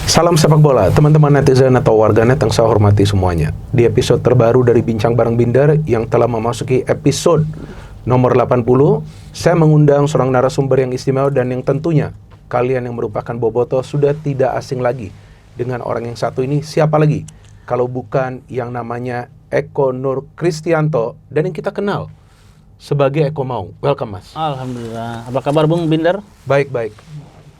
Salam sepak bola, teman-teman netizen atau warganet yang saya hormati semuanya. Di episode terbaru dari Bincang Bareng Binder yang telah memasuki episode nomor 80, saya mengundang seorang narasumber yang istimewa dan yang tentunya kalian yang merupakan bobotoh sudah tidak asing lagi dengan orang yang satu ini. Siapa lagi kalau bukan yang namanya Eko Nur Kristianto dan yang kita kenal sebagai Eko Mau. Welcome, Mas. Alhamdulillah. Apa kabar Bung Binder? Baik-baik.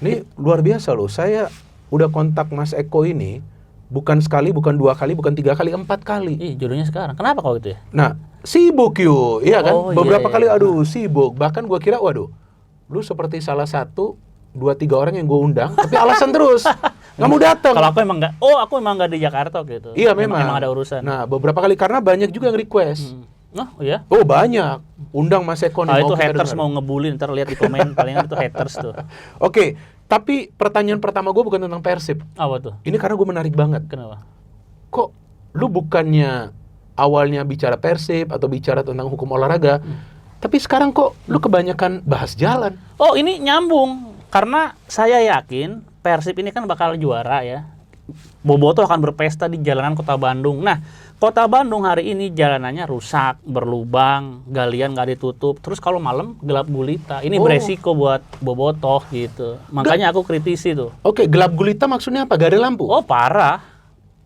Ini luar biasa loh. Saya udah kontak Mas Eko ini bukan sekali, bukan 2 kali, bukan 3 kali, 4 kali. Jodohnya sekarang. Kenapa kau gitu ya? Nah, sibuk yuk, iya kan? Oh, Beberapa iya. kali, aduh sibuk. Bahkan gua kira, waduh, lu seperti salah satu, 2-3 orang yang gue undang, tapi alasan terus, nggak mau datang. Kalau aku emang nggak di Jakarta gitu. Iya memang. Emang ada urusan. Nah, beberapa kali karena banyak juga yang request. Oh iya. Oh banyak, undang Mas Eko nih. Itu kita haters dengar. mau ngebully, ntar lihat di komen palingan itu haters tuh. Oke, tapi pertanyaan pertama gue bukan tentang Persib. Apa tuh? Ini karena gue menarik banget. Kenapa? Kok lu bukannya awalnya bicara Persib atau bicara tentang hukum olahraga, tapi sekarang kok lu kebanyakan bahas jalan? Oh ini nyambung karena saya yakin Persib ini kan bakal juara ya. Bobotoh akan berpesta di jalanan Kota Bandung. Nah, Kota Bandung hari ini jalanannya rusak, berlubang, galian nggak ditutup. Terus kalau malam gelap gulita. Ini beresiko buat bobotoh gitu. Makanya aku kritisi tuh. Oke, gelap gulita maksudnya apa? Gak ada lampu? Oh parah.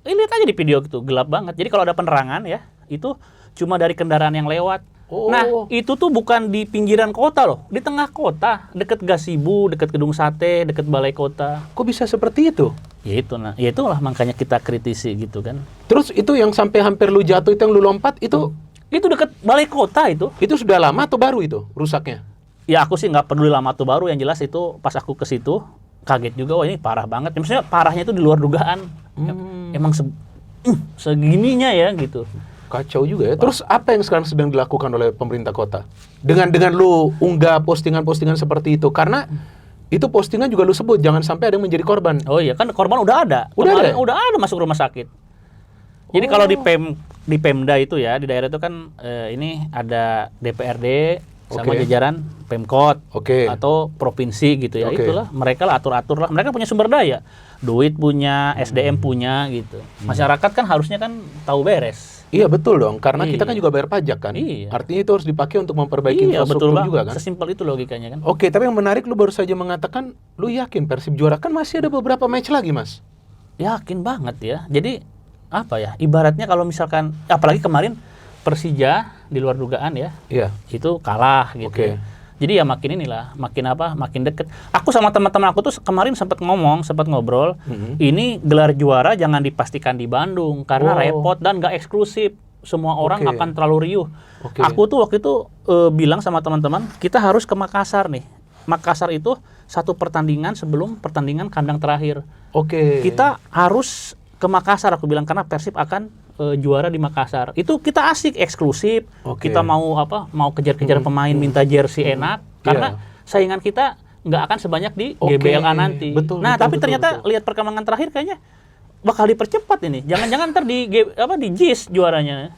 Ini lihat aja di video gitu, gelap banget. Jadi kalau ada penerangan ya, itu cuma dari kendaraan yang lewat. Oh. Nah, itu tuh bukan di pinggiran kota loh, di tengah kota, deket gazebo, deket gedung sate, deket balai kota. Kok bisa seperti itu? Ya itu, nah, ya itulah makanya kita kritisi gitu kan. Terus itu yang sampai hampir lu jatuh itu yang lu lompat itu Itu deket balai kota itu. sudah lama atau baru itu rusaknya? Ya aku sih nggak peduli lama atau baru, yang jelas itu pas aku ke situ kaget juga, wah ini parah banget. Maksudnya parahnya itu di luar dugaan. Emang segininya ya gitu. Kacau juga ya. Terus apa yang sekarang sedang dilakukan oleh pemerintah kota? Dengan lu unggah postingan-postingan seperti itu, karena itu postingan juga lu sebut jangan sampai ada yang menjadi korban. Oh iya kan korban udah ada. Udah Kemarin ada? udah ada masuk rumah sakit. Jadi kalau di Pemda itu ya, di daerah itu kan ini ada DPRD sama Oke. jajaran Pemkot Oke. atau provinsi gitu ya. Oke. Itulah mereka lah atur-atur lah. Mereka punya sumber daya. Duit punya, SDM punya gitu. Masyarakat kan harusnya kan tahu beres. Iya betul dong, karena kita Iya. kan juga bayar pajak kan. Iya. Artinya itu harus dipakai untuk memperbaiki Iya betul infrastruktur banget. juga kan. Sesimpel itu logikanya kan. Oke, tapi yang menarik lu baru saja mengatakan lu yakin Persib juara, kan masih ada beberapa match lagi, Mas. Yakin banget ya. Jadi apa ya? Ibaratnya kalau misalkan apalagi kemarin Persija di luar dugaan ya. Iya. Itu kalah gitu. Oke. Jadi ya makin makin deket. Aku sama teman-teman aku tuh kemarin sempat ngobrol, ini gelar juara jangan dipastikan di Bandung karena Oh. repot dan nggak eksklusif. Semua orang Oke. akan terlalu riuh. Oke. Aku tuh waktu itu bilang sama teman-teman, kita harus ke Makassar nih. Makassar itu satu pertandingan sebelum pertandingan kandang terakhir. Oke. Kita harus ke Makassar, aku bilang, karena Persib akan juara di Makassar. Itu kita asik, eksklusif. Oke. Kita mau kejar-kejar pemain, minta jersey enak. Karena saingan kita nggak akan sebanyak di Oke. GBLA nanti. Betul, Nah, betul, tapi betul, ternyata betul. lihat perkembangan terakhir kayaknya bakal dipercepat ini. Jangan-jangan ntar di JIS juaranya.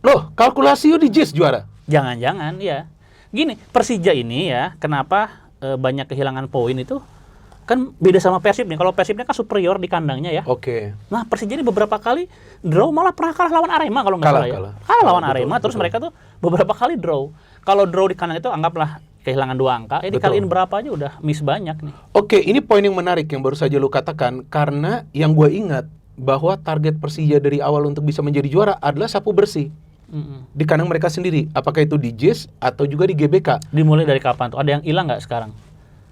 Loh, kalkulasi di JIS juara. Jangan-jangan ya. Gini, Persija ini ya, kenapa banyak kehilangan poin itu? Kan beda sama Persib nih. Kalau Persibnya kan superior di kandangnya ya. Oke. Nah, Persija ini beberapa kali draw, malah pernah kalah lawan Arema kalau nggak salah ya. Kalah lawan Betul, Arema, terus betul. mereka tuh beberapa kali draw. Kalau draw di kandang itu anggaplah kehilangan 2 angka, Betul. dikaliin berapa aja udah miss banyak nih. Oke, ini poin yang menarik yang baru saja lu katakan, karena yang gue ingat bahwa target Persija dari awal untuk bisa menjadi juara adalah sapu bersih di kandang mereka sendiri. Apakah itu di JIS atau juga di GBK? Dimulai dari kapan tuh? Ada yang hilang nggak sekarang?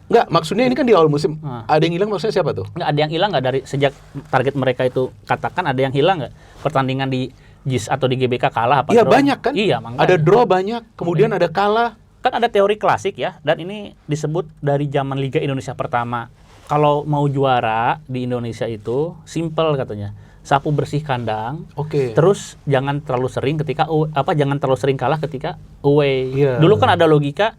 Enggak, maksudnya ini kan di awal musim. Nah. Ada yang hilang, maksudnya siapa tuh? Nggak ada yang hilang nggak dari sejak target mereka itu, katakan ada yang hilang nggak? Pertandingan di JIS atau di GBK kalah apa Iya draw? banyak kan? Iya, makanya. Ada draw banyak, kemudian ada kalah. Kan ada teori klasik ya, dan ini disebut dari zaman Liga Indonesia pertama. Kalau mau juara di Indonesia itu simple katanya. Sapu bersih kandang. Oke. Terus jangan terlalu sering jangan terlalu sering kalah ketika away. Iya. Dulu kan ada logika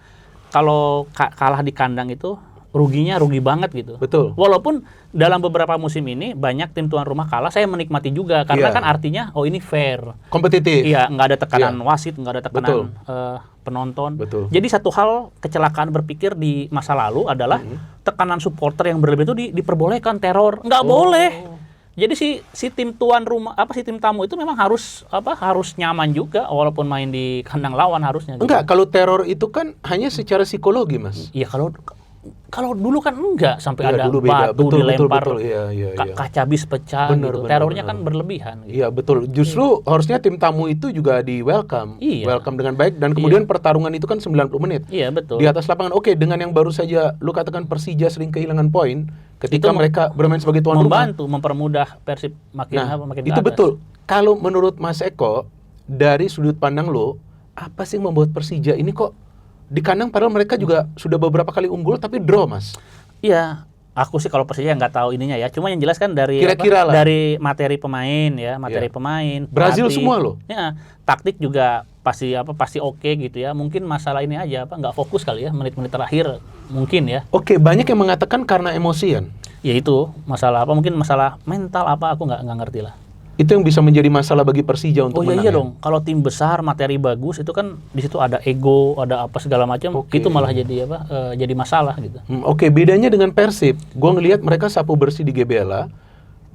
kalau kalah di kandang itu ruginya rugi banget gitu. Betul. Walaupun dalam beberapa musim ini banyak tim tuan rumah kalah, saya menikmati juga karena Iya. kan artinya ini fair. Kompetitif. Iya, nggak ada tekanan Iya. wasit, nggak ada tekanan penonton. Betul. Jadi satu hal kecelakaan berpikir di masa lalu adalah tekanan supporter yang berlebih itu diperbolehkan, teror nggak boleh. Jadi si tim tuan rumah si tim tamu itu memang harus nyaman juga walaupun main di kandang lawan harusnya. Gitu. Enggak, kalau teror itu kan hanya secara psikologi, Mas. Iya, kalau dulu kan enggak sampai Iya, ada dulu beda. batu dilempar, Betul. Iya. kaca bis pecah Bener, gitu. bener, Terornya bener. kan berlebihan. Gitu. Iya, betul. Justru harusnya tim tamu itu juga di welcome. Iya. Welcome dengan baik dan kemudian pertarungan itu kan 90 menit. Iya, betul. Di atas lapangan. Oke, dengan yang baru saja lu katakan Persija sering kehilangan poin ketika Itu mereka bermain sebagai tuan rumah. membantu mempermudah Persib makin makin ke itu atas. betul. Kalau menurut Mas Eko dari sudut pandang lo, apa sih yang membuat Persija ini kok di kandang padahal mereka juga sudah beberapa kali unggul tapi draw, Mas? Iya, aku sih kalau Persija nggak tahu ininya ya. Cuma yang jelas kan dari Kira-kira lah. dari materi pemain ya, Iya. pemain. Brazil pelatih. semua loh. Ya, taktik juga pasti oke gitu ya. Mungkin masalah ini aja nggak fokus kali ya menit-menit terakhir mungkin ya. Oke, banyak yang mengatakan karena emosian. Ya itu masalah mungkin masalah mental aku nggak ngerti lah. Itu yang bisa menjadi masalah bagi Persija untuk menang. Iya ya? dong. Kalau tim besar materi bagus itu kan di situ ada ego, ada apa segala macam. Oke. Itu malah jadi jadi masalah gitu. Oke, bedanya dengan Persib, gue ngelihat mereka sapu bersih di GBLA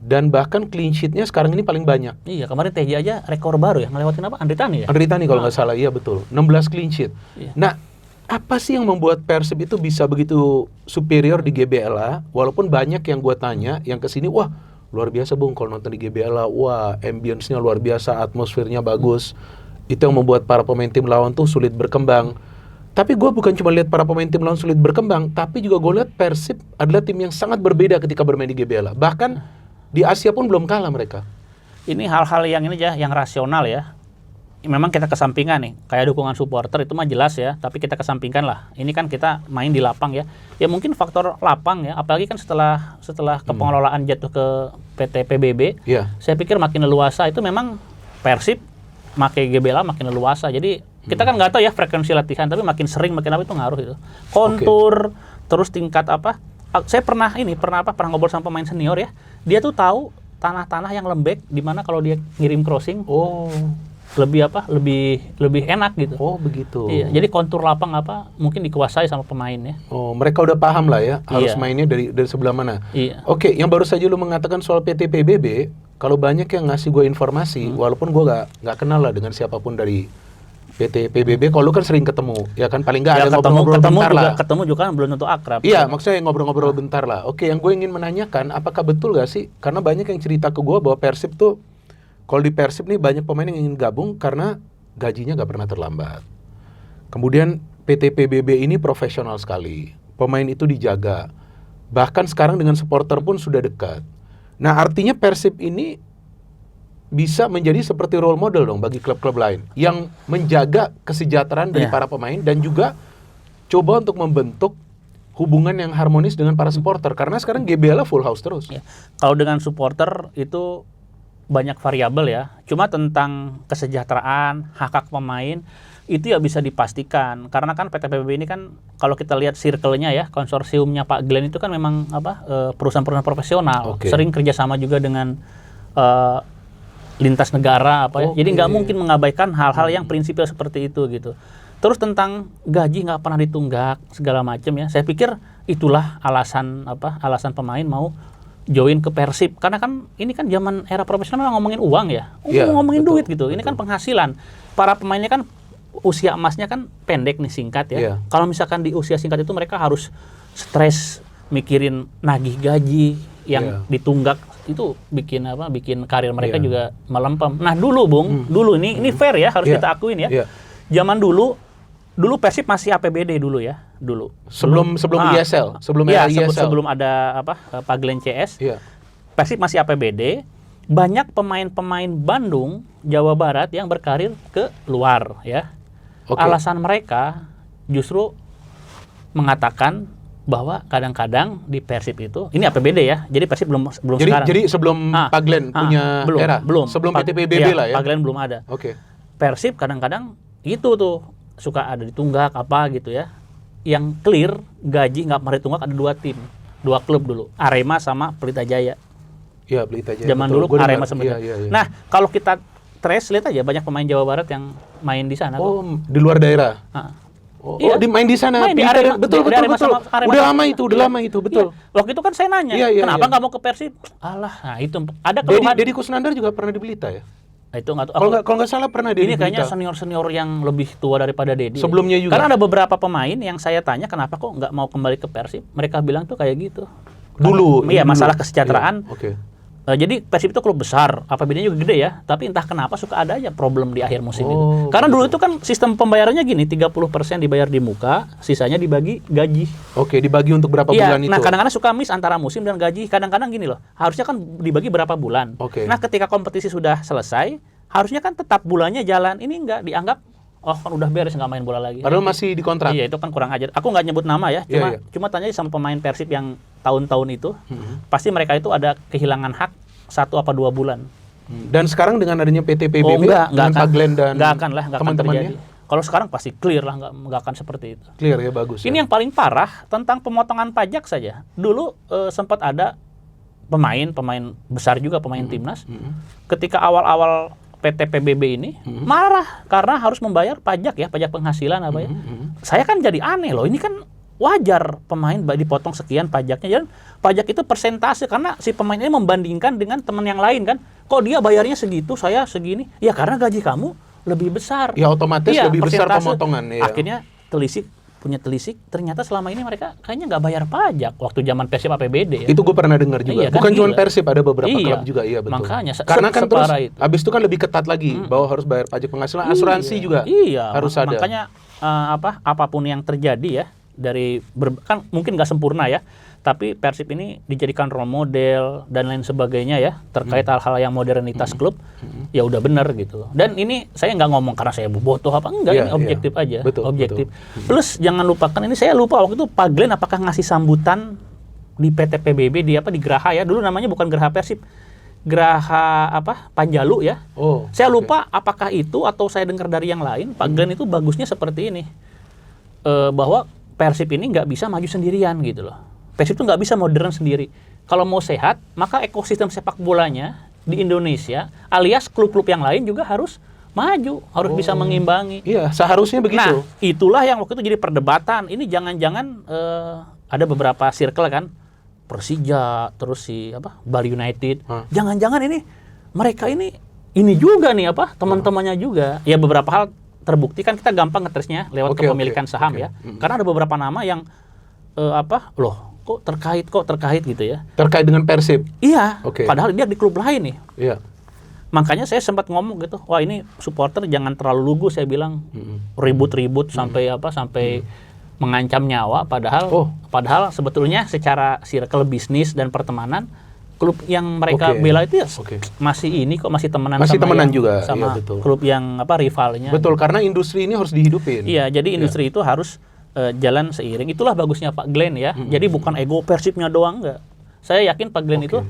dan bahkan clean sheet-nya sekarang ini paling banyak. Iya, kemarin TJ aja rekor baru ya, ngelewatin Andri Tani ya. Andri Tani kalau nggak salah, iya betul. 16 clean sheet. Iya. Nah, apa sih yang membuat Persib itu bisa begitu superior di GBLA? Walaupun banyak yang gue tanya, yang kesini, wah luar biasa Bung kalau nonton di GBLA, wah ambience-nya luar biasa, atmosfernya bagus. Itu yang membuat para pemain tim lawan tuh sulit berkembang. Tapi gue bukan cuma lihat para pemain tim lawan sulit berkembang, tapi juga gue lihat Persib adalah tim yang sangat berbeda ketika bermain di GBLA. Bahkan di Asia pun belum kalah mereka. Ini hal-hal yang ini aja yang rasional ya. Memang kita kesampingkan nih, kayak dukungan supporter itu mah jelas ya, tapi kita kesampingkan lah. Ini kan kita main di lapang ya. Ya mungkin faktor lapang ya, apalagi kan setelah kepengelolaan jatuh ke PT PBB, Iya. saya pikir makin leluasa itu memang Persib pakai GBLA makin leluasa. Jadi kita kan nggak tahu ya frekuensi latihan, tapi makin sering makin apa itu ngaruh itu. Kontur, terus tingkat apa? Saya pernah ngobrol sama pemain senior ya. Dia tuh tahu tanah-tanah yang lembek di mana kalau dia ngirim crossing Oh, lebih enak gitu. oh begitu. Iya, jadi kontur lapang mungkin dikuasai sama pemain ya. Oh, mereka udah paham lah ya, harus Iya. mainnya dari sebelah mana. Iya. Oke, yang baru saja lu mengatakan soal PT PBB, kalau banyak yang ngasih gue informasi, walaupun gue nggak kenal lah dengan siapapun dari PT PBB, kalau lu kan sering ketemu, ya kan paling nggak Ya, ada ngobrol-ngobrol bentar lah. ketemu juga kan belum tentu akrab. Iya, maksudnya ngobrol-ngobrol bentar lah. Oke, yang gue ingin menanyakan, apakah betul gak sih? Karena banyak yang cerita ke gue bahwa Persib tuh, kalau di Persib nih banyak pemain yang ingin gabung karena gajinya gak pernah terlambat. Kemudian PT PBB ini profesional sekali. Pemain itu dijaga. Bahkan sekarang dengan supporter pun sudah dekat. Nah, artinya Persib ini bisa menjadi seperti role model dong bagi klub-klub lain yang menjaga kesejahteraan dari Iya. para pemain dan juga coba untuk membentuk hubungan yang harmonis dengan para supporter karena sekarang GBLA full house terus. Ya. Kalau dengan supporter itu banyak variabel ya. Cuma tentang kesejahteraan, hak-hak pemain itu ya bisa dipastikan. Karena kan PT PBB ini kan kalau kita lihat circle-nya ya, konsorsiumnya Pak Glenn itu kan memang perusahaan-perusahaan profesional. Oke. Sering kerjasama juga dengan lintas negara ya. Jadi nggak mungkin mengabaikan hal-hal yang prinsipil seperti itu gitu. Terus tentang gaji nggak pernah ditunggak segala macam ya. Saya pikir itulah alasan pemain mau join ke Persib karena kan ini kan zaman era profesional ngomongin uang ya. Iya, Ngomongin betul, duit gitu. Ini kan penghasilan. Para pemainnya kan usia emasnya kan pendek nih, singkat ya. Iya. Kalau misalkan di usia singkat itu mereka harus stres mikirin nagih gaji yang ditunggak, itu bikin karir mereka juga melempem. Nah, dulu Bung, dulu ini fair ya, harus kita akuin ya. Iya. Zaman dulu Persib masih APBD dulu ya, dulu. Sebelum ISL, sebelum Iya, era ISL. sebelum ada Pak Glenn CS. Iya. Persib masih APBD. Banyak pemain-pemain Bandung, Jawa Barat yang berkarir ke luar ya. Oke. Alasan mereka justru mengatakan bahwa kadang-kadang di Persib itu ini APBD ya. Jadi Persib belum sekarang. Jadi sebelum Pak Glenn punya era, belum. sebelum PT PBB lah ya. Pak Glenn belum ada. Oke. Persib kadang-kadang itu tuh suka ada ditunggak apa gitu ya. yang clear gaji nggak pernah ditunggak ada 2 tim, 2 klub dulu, Arema sama Pelita Jaya. Iya, Pelita Jaya. Zaman betul. dulu Arema sama Iya. Nah, kalau kita trace lihat aja banyak pemain Jawa Barat yang main di sana. Oh, di luar daerah. Iya. Main di sana. Main di Arema, betul. Arema Udah lama itu, betul. Iya. Waktu itu kan saya nanya, kenapa nggak mau ke Persib? Alah, nah itu ada keluhan. Deddy Kusnandar juga pernah di Pelita ya? Nah, itu nggak tahu. Kalau nggak salah pernah Deddy. Ini kayaknya senior yang lebih tua daripada Deddy. Sebelumnya juga. Karena ada beberapa pemain yang saya tanya kenapa kok nggak mau kembali ke Persib. Mereka bilang tuh kayak gitu. Dulu. Iya, masalah kesejahteraan. Iya, oke. Jadi Persib itu klub besar, APBD-nya juga gede ya, tapi entah kenapa suka ada aja problem di akhir musim itu. Karena dulu itu kan sistem pembayarannya gini, 30% dibayar di muka, sisanya dibagi gaji. Oke, dibagi untuk berapa Iya, bulan itu? nah kadang-kadang suka miss antara musim dan gaji. Kadang-kadang gini loh, harusnya kan dibagi berapa bulan. Oke. Nah ketika kompetisi sudah selesai, harusnya kan tetap bulannya jalan. Ini enggak dianggap, oh kan udah beres nggak main bola lagi. Padahal masih di kontrak. Iya, itu kan kurang ajar. Aku nggak nyebut nama ya, cuma tanya sama pemain Persib yang tahun-tahun itu, pasti mereka itu ada kehilangan hak 1 apa 2 bulan. Dan sekarang dengan adanya PT PBB, enggak dengan Pak Glenn dan akan teman-temannya, kalau sekarang pasti clear lah, nggak akan seperti itu. clear ya, bagus. Ini yang paling parah tentang pemotongan pajak saja. Dulu sempat ada pemain besar juga, pemain timnas, ketika awal-awal PT PBB ini marah karena harus membayar pajak ya, pajak penghasilan apa ya. Saya kan jadi aneh loh, ini kan wajar pemain dipotong sekian pajaknya, dan pajak itu persentase karena si pemain ini membandingkan dengan teman yang lain kan. Kok dia bayarnya segitu, saya segini? Ya karena gaji kamu lebih besar. Ya otomatis lebih besar pemotongan. Ya. Akhirnya punya telisik, ternyata selama ini mereka kayaknya nggak bayar pajak waktu zaman Persib APBD ya. Itu gue pernah dengar juga. Iya, bukan kan, cuma gila. Persib, ada beberapa klub juga, iya betul. Makanya karena kan terus itu. habis itu kan lebih ketat lagi bahwa harus bayar pajak penghasilan, asuransi juga. Iya, harus ada. Makanya apapun yang terjadi ya, kan mungkin nggak sempurna ya, tapi Persib ini dijadikan role model dan lain sebagainya ya, terkait hal-hal yang modernitas klub, ya udah benar gitu. Dan ini saya nggak ngomong karena saya bobotoh apa enggak, ini objektif aja, betul, objektif. Plus jangan lupakan, ini saya lupa waktu itu Pak Glenn apakah ngasih sambutan di PT PBB di Geraha ya, dulu namanya bukan Geraha Persib, Geraha Panjalu ya. Saya lupa apakah itu atau saya dengar dari yang lain. Pak Glenn itu bagusnya seperti ini, bahwa Persib ini nggak bisa maju sendirian gitu loh. Persib itu nggak bisa modern sendiri. Kalau mau sehat, maka ekosistem sepak bolanya di Indonesia, alias klub-klub yang lain juga harus maju, harus bisa mengimbangi. Iya, seharusnya begitu. Nah, itulah yang waktu itu jadi perdebatan. Ini jangan-jangan ada beberapa circle kan, Persija, terus Bali United. Jangan-jangan ini mereka ini juga nih teman-temannya juga. Ya beberapa hal terbukti kan, kita gampang ngetresnya lewat kepemilikan saham ya. Karena ada beberapa nama yang kok terkait gitu ya. Terkait dengan Persib. Iya. Padahal dia di klub lain nih. Iya. Makanya saya sempat ngomong gitu, wah ini supporter jangan terlalu lugu, saya bilang ribut-ribut sampai mengancam nyawa, padahal sebetulnya secara circle bisnis dan pertemanan, klub yang mereka bela itu masih temenan juga sama iya, betul. Klub yang rivalnya. Betul, karena industri ini harus dihidupin. Iya, jadi industri itu harus jalan seiring. Itulah bagusnya Pak Glenn ya. Jadi bukan ego Persibnya doang, enggak. Saya yakin Pak Glenn itu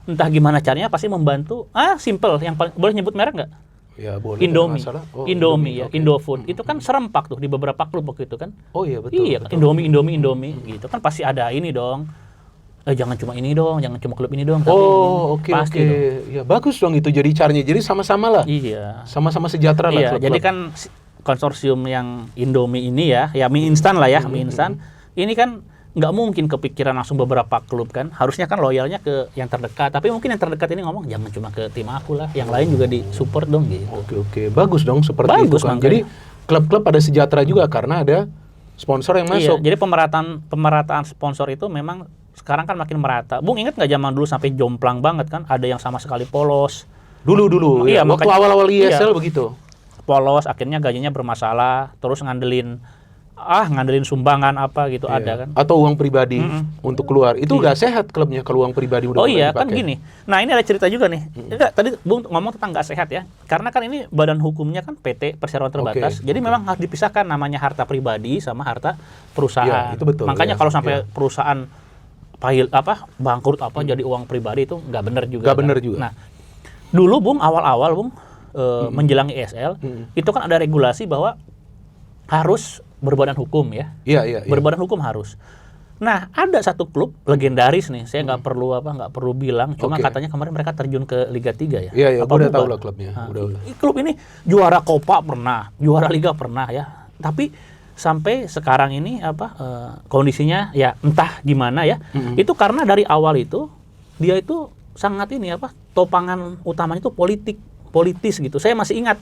entah gimana caranya pasti membantu. Simple, yang boleh nyebut merek enggak? Ya, boleh. Indomie ya, Indofood. Itu kan serempak tuh di beberapa klub waktu itu kan. Oh iya, betul. Iya, betul. Indomie gitu kan, pasti ada ini dong. Jangan cuma ini dong, jangan cuma klub ini dong. Pasti dong. Ya bagus dong itu jadi caranya. Jadi sama-sama lah. Iya. Sama-sama sejahtera lah. Iya, jadi kan konsorsium yang Indomie ini ya mie instan lah ya, mie instan. Ini kan nggak mungkin kepikiran langsung beberapa klub kan. Harusnya kan loyalnya ke yang terdekat. Tapi mungkin yang terdekat ini ngomong jangan cuma ke tim aku lah, yang lain juga disupport dong gitu. Oke. Bagus dong seperti itu kan. Jadi klub-klub pada sejahtera juga karena ada sponsor yang masuk. Iya, jadi pemerataan sponsor itu memang sekarang kan makin merata. Bung ingat nggak zaman dulu sampai jomplang banget kan? Ada yang sama sekali polos. Dulu. Iya, waktu awal-awal ISL begitu. Polos, akhirnya gajinya bermasalah, terus ngandelin sumbangan gitu ada kan. Atau uang pribadi untuk keluar. Itu nggak sehat klubnya kalau uang pribadi udah dipakai. Kan gini. Nah, ini ada cerita juga nih. Tadi Bung ngomong tentang nggak sehat ya. Karena kan ini badan hukumnya kan PT Perseroan Terbatas. Jadi memang harus dipisahkan namanya harta pribadi sama harta perusahaan. Ya, itu betul. Makanya kalau sampai perusahaan bangkrut jadi uang pribadi itu nggak benar juga. Nggak benar juga. Nah, dulu Bung awal-awal Bung menjelang ISL itu kan ada regulasi bahwa harus berbadan hukum ya. Iya. Berbadan hukum harus. Nah, ada satu klub legendaris nih, saya nggak perlu bilang, cuma katanya kemarin mereka terjun ke Liga 3 ya. Iya, gue udah tahu lah klubnya. Udah. Klub ini juara Copa pernah, juara Liga pernah ya. Tapi sampai sekarang ini kondisinya ya entah gimana ya. Itu karena dari awal itu dia itu sangat topangan utamanya itu politis gitu. Saya masih ingat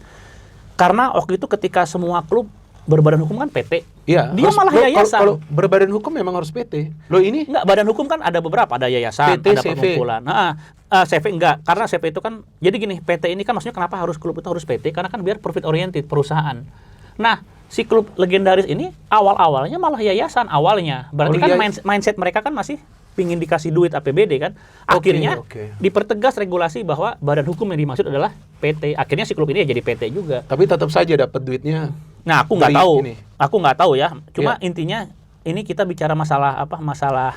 karena waktu itu ketika semua klub berbadan hukum kan PT. Iya. Dia malah yayasan. Kalau berbadan hukum memang harus PT. Loh ini? Enggak, badan hukum kan ada beberapa, ada yayasan, PT, ada CV. perkumpulan. CV enggak, karena CV itu kan jadi gini, PT ini kan maksudnya kenapa harus klub itu harus PT? Karena kan biar profit oriented perusahaan. Nah, si klub legendaris ini awal-awalnya malah yayasan awalnya. Berarti mindset mereka kan masih pingin dikasih duit APBD kan. Akhirnya dipertegas regulasi bahwa badan hukum yang dimaksud adalah PT. Akhirnya si klub ini ya jadi PT juga. Tapi tetap saja dapat duitnya. Nah, aku nggak tahu. Ini. Aku nggak tahu ya. Cuma intinya ini kita bicara masalah masalah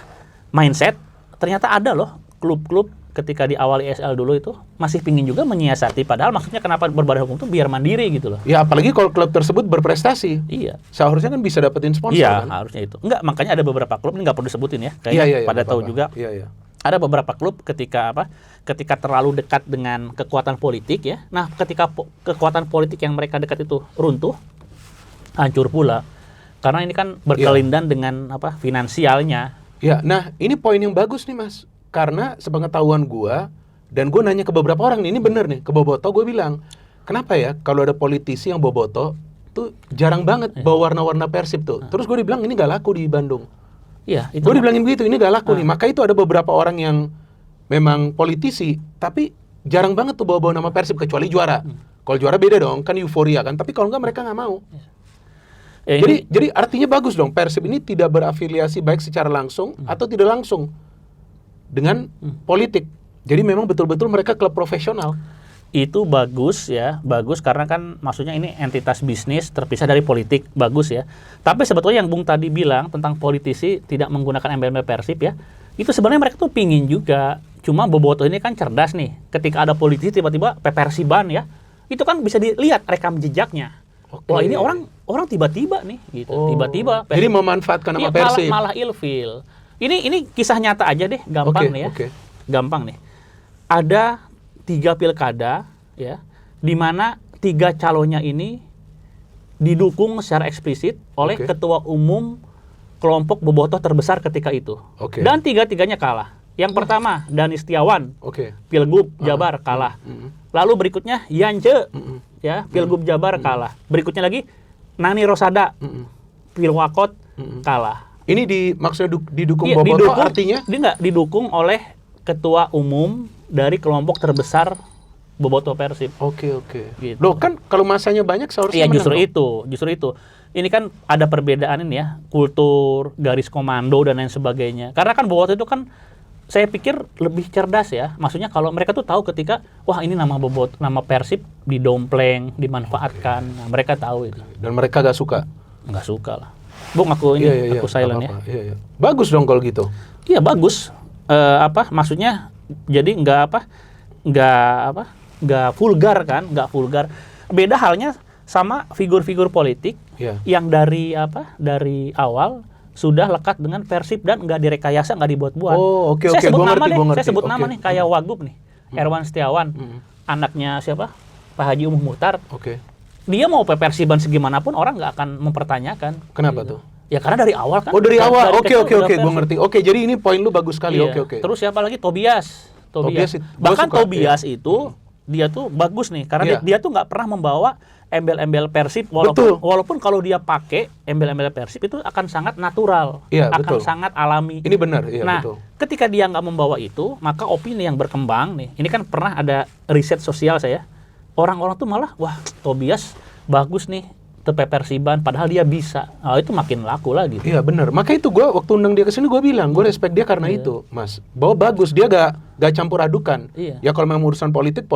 mindset. Ternyata ada loh klub-klub ketika di awal ISL dulu itu masih pingin juga menyiasati. Padahal maksudnya kenapa berbadan hukum itu biar mandiri gitu loh. Ya apalagi kalau klub tersebut berprestasi. Iya. Seharusnya kan bisa dapetin sponsor iya, kan? Harusnya itu. Enggak, makanya ada beberapa klub, ini nggak perlu disebutin ya. Iya, pada tahu juga. Iya. Ada beberapa klub ketika terlalu dekat dengan kekuatan politik ya. Nah, ketika kekuatan politik yang mereka dekat itu runtuh, hancur pula. Karena ini kan berkelindan dengan finansialnya. Ya, nah ini poin yang bagus nih Mas. Karena sepengetahuan gua dan gua nanya ke beberapa orang nih, ini bener nih, ke Boboto gua bilang, kenapa ya kalau ada politisi yang Boboto tuh jarang banget bawa warna-warna Persib tuh. Terus gua dibilang ini gak laku di Bandung. Iya, itu. Gue dibilangin begitu, ini gak laku nih. Maka itu ada beberapa orang yang memang politisi, tapi jarang banget tuh bawa-bawa nama Persib kecuali juara. Kalau juara beda dong, kan euforia kan. Tapi kalau enggak mereka nggak mau. Ya, jadi artinya bagus dong. Persib ini tidak berafiliasi baik secara langsung atau tidak langsung dengan politik. Jadi memang betul-betul mereka klub profesional. Itu bagus ya, bagus karena kan maksudnya ini entitas bisnis terpisah dari politik, bagus ya. Tapi sebetulnya yang Bung tadi bilang tentang politisi tidak menggunakan embel-embel Persib ya, itu sebenarnya mereka tuh pingin juga. Cuma Boboto ini kan cerdas nih, ketika ada politisi tiba-tiba Persiban ya, itu kan bisa dilihat rekam jejaknya. Wah ini orang tiba-tiba nih, gitu. Tiba-tiba. Jadi memanfaatkan nama Persib. Malah ilfil. Ini kisah nyata aja deh, gampang nih ya. Gampang nih. Ada 3 pilkada ya, di mana 3 calonnya ini didukung secara eksplisit oleh ketua umum kelompok bobotoh terbesar ketika itu. Dan 3-tiganya kalah. Yang pertama Dani Setiawan, Pilgub Jabar kalah. Lalu berikutnya Yance, ya Pilgub Jabar kalah. Berikutnya lagi Nani Rosada, Pilwakot kalah. Ini maksudnya didukung bobotoh artinya? Dia nggak didukung oleh ketua umum dari kelompok terbesar bobotoh Persib. Oke. Gitu. Loh kan kalau masanya banyak seharusnya justru itu. Ini kan ada perbedaan ini ya, kultur, garis komando dan lain sebagainya. Karena kan bobotoh itu kan saya pikir lebih cerdas ya. Maksudnya kalau mereka tuh tahu ketika wah ini nama Persib didompleng, dimanfaatkan. Nah, mereka tahu itu. Dan mereka gak suka. Nggak suka lah. Bung aku aku silent ya. Iya. Bagus dong kalau gitu. Iya bagus. Maksudnya jadi nggak vulgar kan, nggak vulgar. Beda halnya sama figur-figur politik yang dari awal sudah lekat dengan Persib dan nggak direkayasa, nggak dibuat-buat. Saya sebut nama deh, saya sebut nama nih kayak Wagub nih, Erwan Setiawan, anaknya siapa? Pak Haji Umuh Muhtar. Dia mau Persiban segimanapun orang nggak akan mempertanyakan. Kenapa tuh? Ya karena dari awal kan. Dari awal. Oke, gue ngerti. Jadi ini poin lu bagus sekali. Oke. Terus siapa lagi? Tobias. Bahkan Tobias itu dia tuh bagus nih karena dia tuh nggak pernah membawa embel-embel Persib walaupun kalau dia pakai embel-embel Persib itu akan sangat natural, akan sangat alami. Ini benar, ketika dia nggak membawa itu, maka opini yang berkembang nih. Ini kan pernah ada riset sosial saya. Orang-orang tuh malah wah, Tobias bagus nih Persiban padahal dia bisa. Itu makin laku lagi. Iya benar. Maka itu gue waktu undang dia ke sini gue bilang, gue respect dia karena itu, Mas. Bahwa bagus dia gak campur adukan. Ya kalau memang urusan politik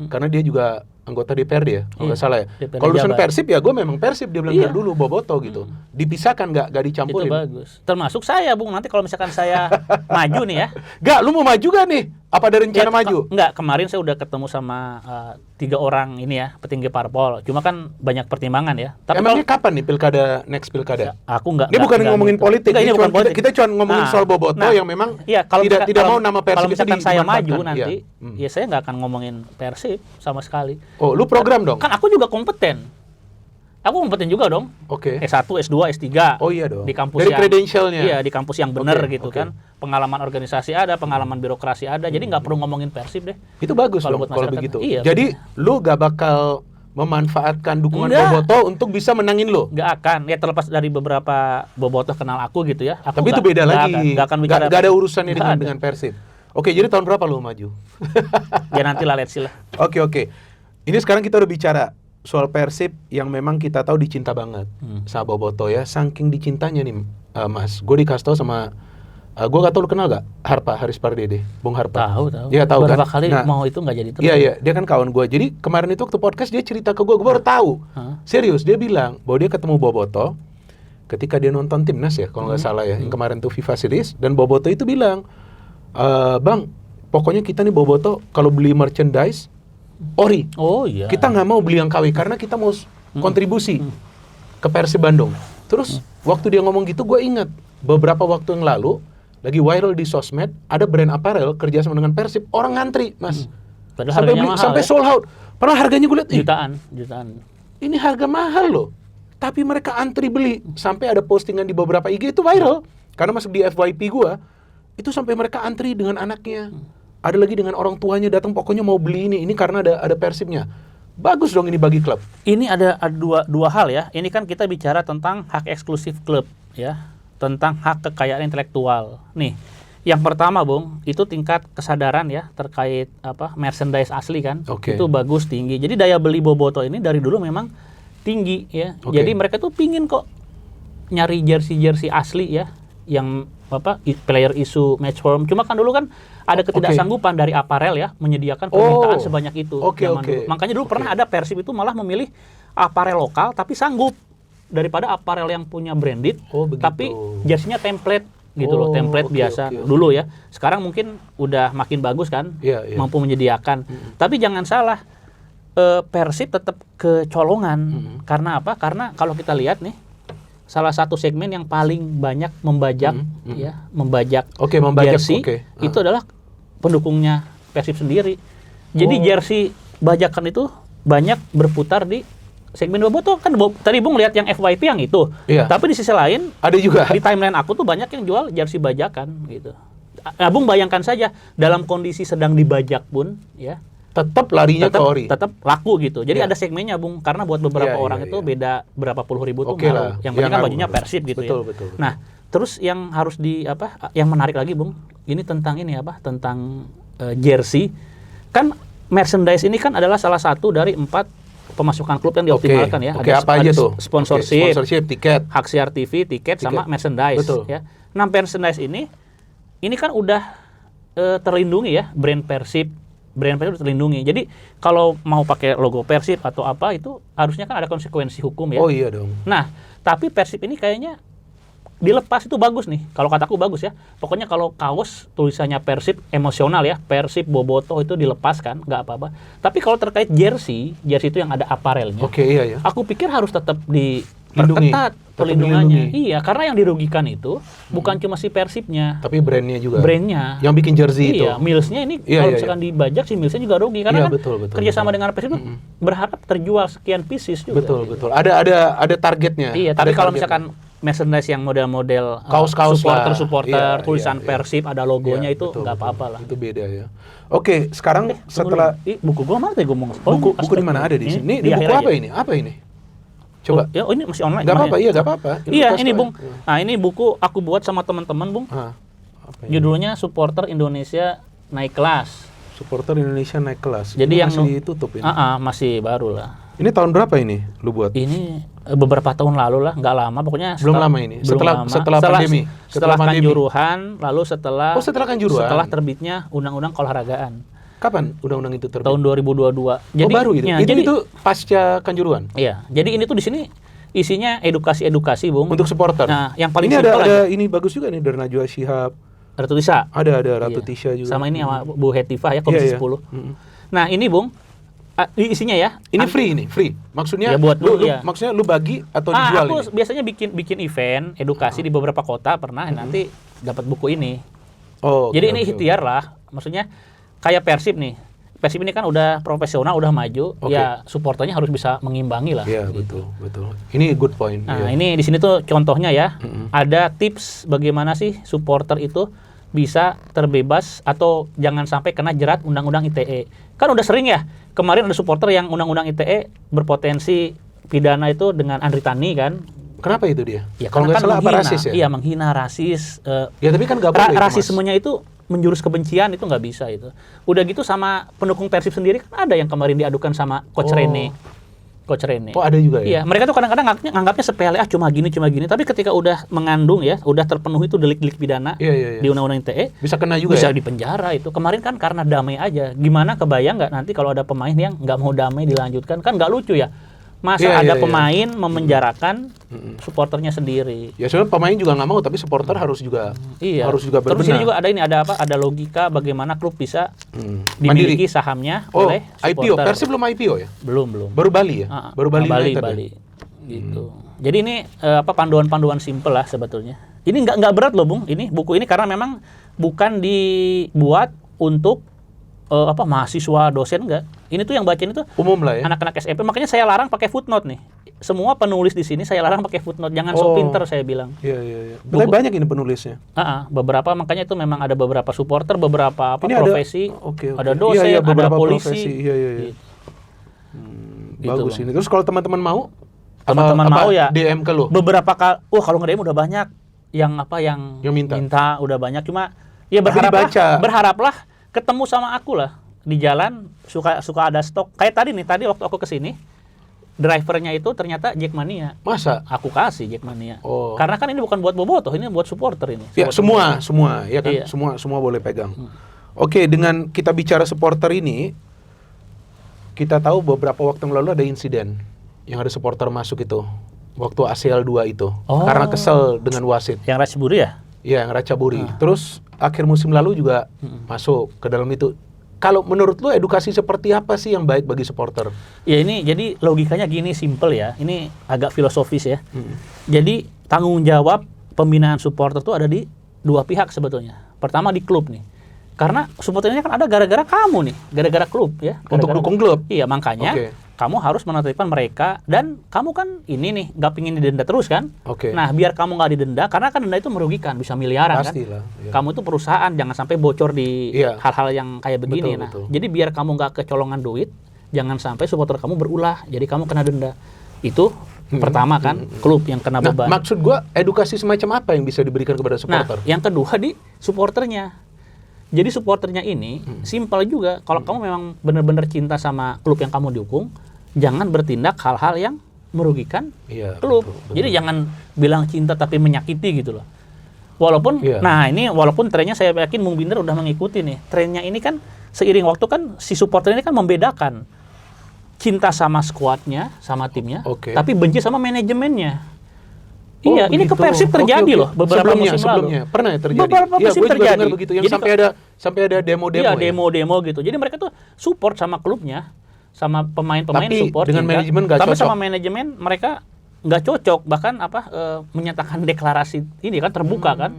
karena dia juga anggota DPRD ya, kalau nggak salah ya. Kalau urusan Persib ya gue memang Persib, dia bilang dari dulu Boboto gitu. Dipisahkan gak dicampurin. Itu bagus. Termasuk saya, Bung, nanti kalau misalkan saya maju nih ya. Lu mau maju gak nih? Apa ada rencana maju? Enggak, kemarin saya udah ketemu sama 3 orang ini ya, petinggi parpol. Cuma kan banyak pertimbangan ya. Tapi Emangnya kapan nih next pilkada? aku enggak. Ini bukan ngomongin gitu. politik. Enggak, ini bukan politik. Kita cuma ngomongin soal Boboto yang memang tidak mau nama Persib kalau misalkan itu saya dimanfaatkan. maju nanti, ya saya nggak akan ngomongin Persib sama sekali. Oh, lu program dong? Kan aku juga kompeten. Aku kompeten juga dong. Oke. S1, S2, S3. Oh iya dong. Di kampus dari yang credentialnya. Iya, di kampus yang benar gitu oke. kan. Pengalaman organisasi ada, pengalaman birokrasi ada. Jadi nggak perlu ngomongin Persib deh. Itu bagus Kalau dong buat kalau masyarakat. begitu. Iya. Jadi lu gak bakal memanfaatkan dukungan Enggak. Boboto untuk bisa menangin lo. Nggak akan. Ya terlepas dari beberapa bobotoh kenal aku gitu ya. Aku Tapi itu beda lagi. Nggak akan bicara. Gak ada urusannya Nggak ada. dengan Persib. Oke, jadi tahun berapa lu maju? Ya nanti lah, let's see lah. Oke. Ini sekarang kita udah bicara soal Persib yang memang kita tahu dicinta banget sama Boboto ya. Saking dicintanya nih Mas. Gue dikasih tau sama gue gak tau lu kenal gak? Haris Pardede, Bung Harpa. Tahu. Iya tahu kan. Berapa kali mau itu nggak jadi terus. Iya, dia kan kawan gue. Jadi kemarin itu waktu podcast dia cerita ke gue baru tahu. Serius, dia bilang bahwa dia ketemu Boboto ketika dia nonton Timnas ya, kalau nggak salah ya. Yang kemarin tuh FIFA Series, dan Boboto itu bilang, Bang, pokoknya kita nih Boboto kalau beli merchandise ori. Oh iya. Kita nggak mau beli yang KW karena kita mau kontribusi ke Persib Bandung. Terus waktu dia ngomong gitu, gue ingat beberapa waktu yang lalu lagi viral di sosmed, ada brand apparel kerjasama dengan Persib, orang ngantri, Mas. Padahal Sampai harganya mahal sampai ya. sold out. Padahal harganya gue lihat, Jutaan. ini harga mahal loh. Tapi mereka antri beli. Sampai ada postingan di beberapa IG itu viral. Karena masuk di FYP gue, itu sampai mereka antri dengan anaknya. Ada lagi dengan orang tuanya datang, pokoknya mau beli ini. Ini karena ada Persibnya. Bagus dong ini bagi klub. Ini ada dua hal ya. Ini kan kita bicara tentang hak eksklusif klub ya. Tentang hak kekayaan intelektual. Nih, yang pertama Bung, itu tingkat kesadaran ya terkait merchandise asli kan. Oke. Itu bagus, tinggi. Jadi daya beli Boboto ini dari dulu memang tinggi ya. Oke. Jadi mereka tuh pingin kok nyari jersey asli ya yang player issue match form. Cuma kan dulu kan ada ketidaksanggupan dari aparel ya menyediakan permintaan sebanyak itu. Zaman dulu. Makanya dulu pernah ada Persib itu malah memilih aparel lokal tapi sanggup daripada aparel yang punya branded, tapi jersinya template gitu loh, template biasa dulu ya. Sekarang mungkin udah makin bagus kan, mampu menyediakan. Tapi jangan salah, Persib tetap kecolongan. Karena apa? Karena kalau kita lihat nih, salah satu segmen yang paling banyak membajak jersey itu adalah pendukungnya Persib sendiri. Jadi jersey bajakan itu banyak berputar di segmen Boboto kan. Tadi Bung lihat yang FYP yang itu. Iya. Tapi di sisi lain ada juga di timeline aku tuh banyak yang jual jersey bajakan gitu. Bung bayangkan saja dalam kondisi sedang dibajak pun ya tetap larinya ke ori. Tetap laku gitu. Jadi ada segmennya Bung, karena buat beberapa orang itu beda berapa puluh ribu tuh ngaruh. Yang penting kan bajunya Persib gitu betul. Nah, terus yang harus yang menarik lagi Bung, ini tentang tentang jersey. Kan merchandise ini kan adalah salah satu dari 4 pemasukan klub yang dioptimalkan ya. Ada apa aja tuh? Sponsorship, tiket, hak siar TV, tiket sama merchandise. Betul. Ya. Nah, merchandise ini kan udah terlindungi ya, brand Persib terlindungi. Jadi kalau mau pakai logo Persib atau apa itu harusnya kan ada konsekuensi hukum ya. Oh iya dong. Nah, tapi Persib ini kayaknya dilepas itu bagus nih. Kalau kataku bagus ya. Pokoknya kalau kaos tulisannya Persib emosional ya, Persib Boboto itu dilepaskan, nggak apa-apa. Tapi kalau terkait jersey itu yang ada aparelnya. Oke, iya. Aku pikir harus tetap diperketat perlindungannya. Iya, karena yang dirugikan itu bukan cuma si Persibnya, tapi brandnya juga. Brandnya. Yang bikin jersey itu. Iya, Millsnya ini kalau misalkan dibajak si Millsnya juga rugi karena kan betul, kerjasama dengan Persib itu berharap terjual sekian pieces juga. Betul. Ada targetnya. Iya, tapi kalau misalkan merchandise yang model-model kaos-kaos supporter tulisan Persib ada logonya itu nggak apa-apa lah. Itu beda ya. Oke, sekarang setelah buku gua mana tadi gua ngomong? Buku di mana ada di sini? Ini buku apa ini? Apa ini? Coba. Ini masih online. Gak apa-apa, gak apa-apa. Iya, ini Bung. Nah, ini buku aku buat sama teman-teman, Bung. Judulnya Supporter Indonesia Naik Kelas. Supporter Indonesia Naik Kelas. Jadi yang masih tutup ini. Masih baru lah. Ini tahun berapa ini lu buat? Ini beberapa tahun lalu lah, nggak lama. Pokoknya belum lama ini. Setelah pandemi. Setelah Kanjuruhan, lalu setelah Kanjuruhan. Setelah terbitnya Undang-Undang Keolahragaan. Kapan undang-undang itu terbit? Tahun 2022. Jadi baru itu. Itu pasca Kanjuruhan. Iya. Jadi ini tuh di sini isinya edukasi-edukasi, Bung. Untuk supporter. Nah, yang paling ini ada ini bagus juga nih dari Najwa Shihab. Ratu Tisa. Ada Ratu Iya. Tisha juga. Sama ini sama Bu Hetifah ya, Komisi Iya, iya. 10. Nah, ini Bung, isinya ya. Ini free. Maksudnya Ya, buat lu, ya. maksudnya lu bagi atau dijual Aku ini? biasanya bikin event edukasi di beberapa kota pernah, nanti dapat buku ini. Oh, oke, Jadi ini oke, ikhtiar lah. Maksudnya kayak Persib nih. Persib ini kan udah profesional, udah maju, Oke. ya supporternya harus bisa mengimbangi lah. Iya, betul. Ini good point. Nah, iya. ini di sini tuh contohnya ya. Ada tips bagaimana sih supporter itu bisa terbebas atau jangan sampai kena jerat Undang-Undang ITE. Kan udah sering ya. Kemarin ada supporter yang Undang-Undang ITE berpotensi pidana itu dengan Andri Tani kan. Kenapa itu dia? Ya, Kalau karena nggak salah apa menghina. rasis ya? Iya, menghina, rasis. Ya tapi kan nggak boleh itu, Mas. Rasismenya itu menjurus kebencian, itu nggak bisa itu. Udah gitu sama pendukung Persib sendiri kan ada yang kemarin diadukan sama Coach Rene. Coach Rene. Oh, ada juga Iya, ya? mereka tuh kadang-kadang nganggapnya sepele, cuma gini. Tapi ketika udah mengandung ya, udah terpenuhi itu delik-delik pidana Iya. di Undang-Undang ITE, Bisa kena juga bisa ya? dipenjara itu. Kemarin kan karena damai aja. Gimana kebayang nggak nanti kalau ada pemain yang nggak mau damai dilanjutkan? Kan nggak lucu ya. Masa Iya, ada iya. pemain memenjarakan supporternya sendiri. Ya sebenarnya pemain juga nggak mau, tapi supporter harus juga Iya. harus juga Terus berbenah. ini juga ada apa? Ada logika bagaimana klub bisa Mandiri. dimiliki sahamnya Oh, oleh IPO. supporter. Persib belum IPO ya? Belum. Baru Bali ya? Baru Bali United ya? Bali. Gitu. Jadi ini panduan-panduan simpel lah sebetulnya. Ini nggak berat loh, Bung. Ini buku ini karena memang bukan dibuat untuk mahasiswa, dosen, enggak. Ini tuh yang bacain itu Umum lah ya? anak-anak SMP. Makanya saya larang pakai footnote nih. Semua penulis di sini saya larang pakai footnote. Jangan Oh. sok pinter saya bilang. Iya. Tapi banyak ini penulisnya. Beberapa, makanya itu memang ada beberapa supporter, beberapa Ini ada- profesi, oke. ada dosen, Iya, ada beberapa polisi. profesi. Iya. Gitu. Bagus Bang. ini. Terus kalau teman-teman mau? Teman-teman apa mau ya DM ke lu? beberapa kali. Kalau nge-DM udah banyak yang Yang minta. udah banyak, cuma ya Tapi dibaca. berharaplah ketemu sama aku lah di jalan, suka ada stok kayak tadi waktu aku kesini, drivernya itu ternyata Jackmania. Masa? Aku kasih Jackmania. Oh. Karena kan ini bukan buat bobotoh, ini buat supporter ini. Ya, semua ya kan? Iya. Semua boleh pegang. Oke, dengan kita bicara supporter ini, kita tahu beberapa waktu yang lalu ada insiden yang ada supporter masuk itu waktu ACL 2 itu. Oh. Karena kesel dengan wasit. Yang Raciburi ya? Iya, yang Ratchaburi. Terus akhir musim lalu juga masuk ke dalam itu. Kalau menurut lu edukasi seperti apa sih yang baik bagi supporter? Ya ini jadi logikanya gini, simple ya. Ini agak filosofis ya. Jadi tanggung jawab pembinaan supporter itu ada di dua pihak sebetulnya. Pertama di klub nih. Karena supporternya kan ada gara-gara kamu nih, gara-gara klub ya. Untuk dukung klub? Iya, makanya Oke. kamu harus menertibkan mereka, dan kamu kan ini nih nggak pingin didenda terus kan? Oke. Nah, biar kamu nggak didenda, karena kan denda itu merugikan, bisa miliaran Pastilah, kan? iya. Kamu itu perusahaan, jangan sampai bocor di Iya. hal-hal yang kayak begini. Betul. Jadi biar kamu nggak kecolongan duit, jangan sampai supporter kamu berulah, jadi kamu kena denda. Itu pertama kan, klub yang kena Nah, beban. maksud gua edukasi semacam apa yang bisa diberikan kepada supporter? Nah, yang kedua di supporternya. Jadi supporternya ini simpel juga. Kalau kamu memang benar-benar cinta sama klub yang kamu dukung, jangan bertindak hal-hal yang merugikan Iya, klub. betul. Jadi jangan bilang cinta tapi menyakiti gitu loh. Walaupun, Iya. nah ini walaupun trennya saya yakin Bung Binder udah mengikuti nih. Trennya ini kan seiring waktu kan si supporter ini kan membedakan cinta sama skuadnya, sama timnya, Oke. tapi benci sama manajemennya. Oh, Iya, ini ke begitu. Persib terjadi Oke. loh beberapa musim sebelumnya. lalu. Pernah ya terjadi? Beberapa Iya, musim gua juga terjadi. dengar begitu. Yang Jadi sampai ada demo-demo. Iya, ya? demo-demo gitu. Jadi mereka tuh support sama klubnya, sama pemain-pemain Tapi support. dengan juga. manajemen nggak Tapi cocok. sama manajemen mereka nggak cocok. Bahkan menyatakan deklarasi ini kan terbuka kan.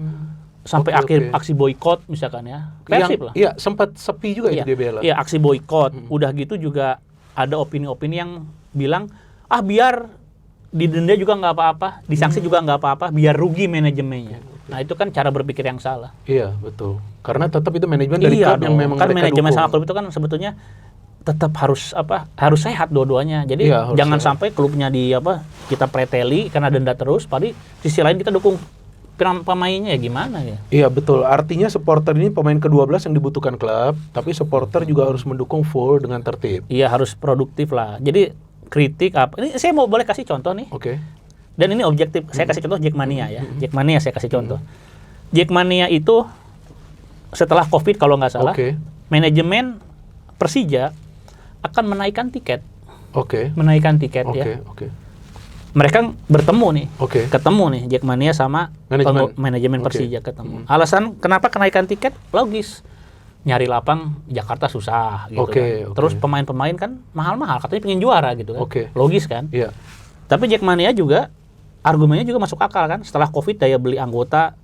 Sampai Oke, akhir oke. aksi boykot misalkan ya. Persib lah. Iya, sempat sepi juga Iya, itu DBL. iya, aksi boykot. Udah gitu juga ada opini-opini yang bilang, biar didenda juga nggak apa-apa, disanksi juga nggak apa-apa, biar rugi manajemennya. Nah itu kan cara berpikir yang salah. Iya, betul. Karena tetap itu manajemen dari Iya klub yang dong. memang Kan mereka manajemen dukung. sama klub itu kan sebetulnya tetap harus sehat dua-duanya. Jadi Iya, harus jangan sehat. sampai klubnya kita preteli karena denda terus, padahal di sisi lain kita dukung pemainnya, ya gimana ya? Iya, betul. Artinya supporter ini pemain ke-12 yang dibutuhkan klub, tapi supporter juga harus mendukung full dengan tertib. Iya, harus produktif lah. Jadi kritik apa? Ini saya boleh kasih contoh nih. Oke. Dan ini objektif. Saya kasih contoh Jackmania ya. Jackmania saya kasih contoh. Jackmania itu setelah Covid kalau nggak salah, Oke. manajemen Persija akan menaikkan tiket. Oke. Menaikkan tiket ya. Oke. mereka bertemu nih. Oke. Ketemu nih Jackmania sama manajemen Oke. Persija ketemu. Alasan kenapa kenaikan tiket logis. Nyari lapang Jakarta susah gitu Oke, kan. oke. Terus pemain-pemain kan mahal-mahal, katanya pengen juara gitu kan. Oke. Logis kan? Iya. Tapi Jackmania juga argumennya juga masuk akal kan. Setelah Covid daya beli anggota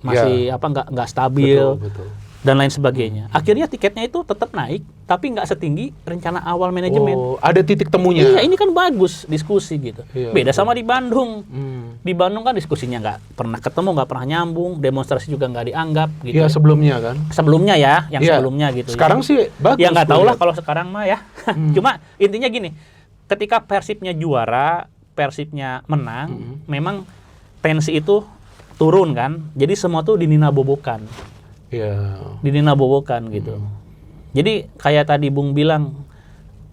masih nggak stabil Betul. dan lain sebagainya. Akhirnya tiketnya itu tetap naik, tapi nggak setinggi rencana awal manajemen. Oh, ada titik temunya. Iya, ini kan bagus diskusi gitu. Iya, Beda betul. sama di Bandung. Hmm. Di Bandung kan diskusinya nggak pernah ketemu, nggak pernah nyambung, demonstrasi juga nggak dianggap gitu. Iya, sebelumnya kan. Sebelumnya ya, yang Iya. sebelumnya gitu. Sekarang ya. sih bagus. Ya nggak gua tahu lah lihat. kalau sekarang mah ya. Cuma intinya gini, ketika Persibnya juara, Persibnya menang, memang tensi itu turun kan. Jadi semua tuh dininabobokan. Iya. Dininabobokan gitu. Jadi kayak tadi Bung bilang,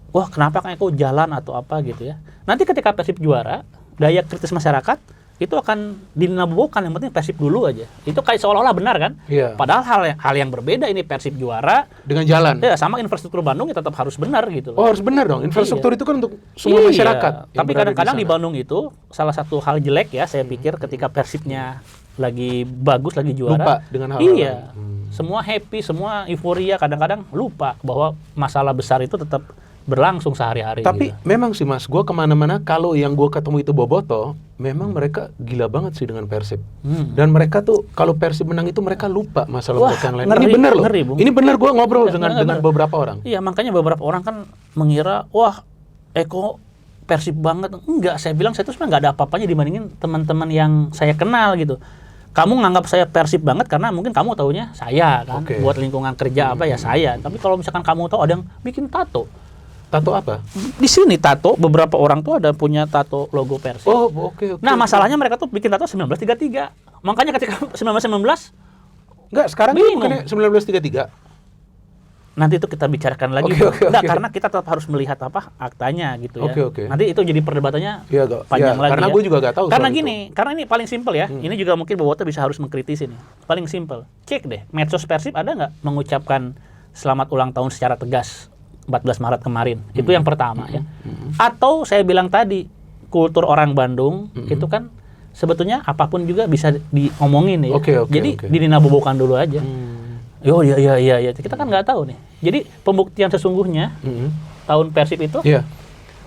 wah kenapa kayak kok jalan atau apa gitu ya. Nanti ketika Persib juara, daya kritis masyarakat itu akan dininabobokan, yang penting Persib dulu aja. Itu kayak seolah-olah benar kan? Iya. Padahal hal yang berbeda ini Persib juara, Dengan jalan. ya sama infrastruktur Bandung ya tetap harus benar gitu Oh, loh. harus benar dong. Infrastruktur Iya. itu kan untuk semua Iya, masyarakat. yang tapi berada kadang-kadang di sana. Bandung itu salah satu hal jelek ya saya pikir ketika Persibnya lagi bagus, lagi juara. Lupa dengan hal-hal Iya. lain. Semua happy, semua euforia, kadang-kadang lupa bahwa masalah besar itu tetap berlangsung sehari-hari. Tapi gitu. memang sih Mas, gue kemana-mana kalau yang gue ketemu itu Boboto, memang mereka gila banget sih dengan Persib. Dan mereka tuh kalau Persib menang itu mereka lupa masalah Wah, mereka yang lain. ngeri, ini benar loh. ngeri, Bung. Ini benar gue ngobrol dengan benar. beberapa orang. Iya, makanya beberapa orang kan mengira, wah Eko Persib banget. Enggak, saya bilang saya tuh sebenarnya nggak ada apa-apanya dibandingin teman-teman yang saya kenal gitu. Kamu nganggap saya Persib banget karena mungkin kamu taunya saya kan, Oke. buat lingkungan kerja apa ya saya. Tapi kalau misalkan kamu tahu ada yang bikin tato. Tato apa? Di sini tato, beberapa orang tuh ada punya tato logo Persib. Oh, oke. Nah, masalahnya mereka tuh bikin tato 1933. Makanya ketika 1919 Enggak, sekarang itu bingung. bukannya 1933. nanti itu kita bicarakan lagi. Oke, oke, Nggak, oke. karena kita tetap harus melihat apa aktanya gitu ya. Oke, oke. Nanti itu jadi perdebatannya Iya, Dok. panjang Iya, lagi. karena ya. gue juga nggak tahu Karena soal gini, karena ini paling simpel ya. Ini juga mungkin Boboto bisa harus mengkritisi nih. Paling simpel. Cek deh, medsos Persib ada nggak mengucapkan selamat ulang tahun secara tegas 14 Maret kemarin? Itu yang pertama ya. Atau saya bilang tadi, kultur orang Bandung itu kan sebetulnya apapun juga bisa diomongin ya. Oke, oke, Jadi oke. dininabobokan dulu aja. Oh iya. Kita kan nggak tahu nih. Jadi pembuktian sesungguhnya tahun Persib itu Iya.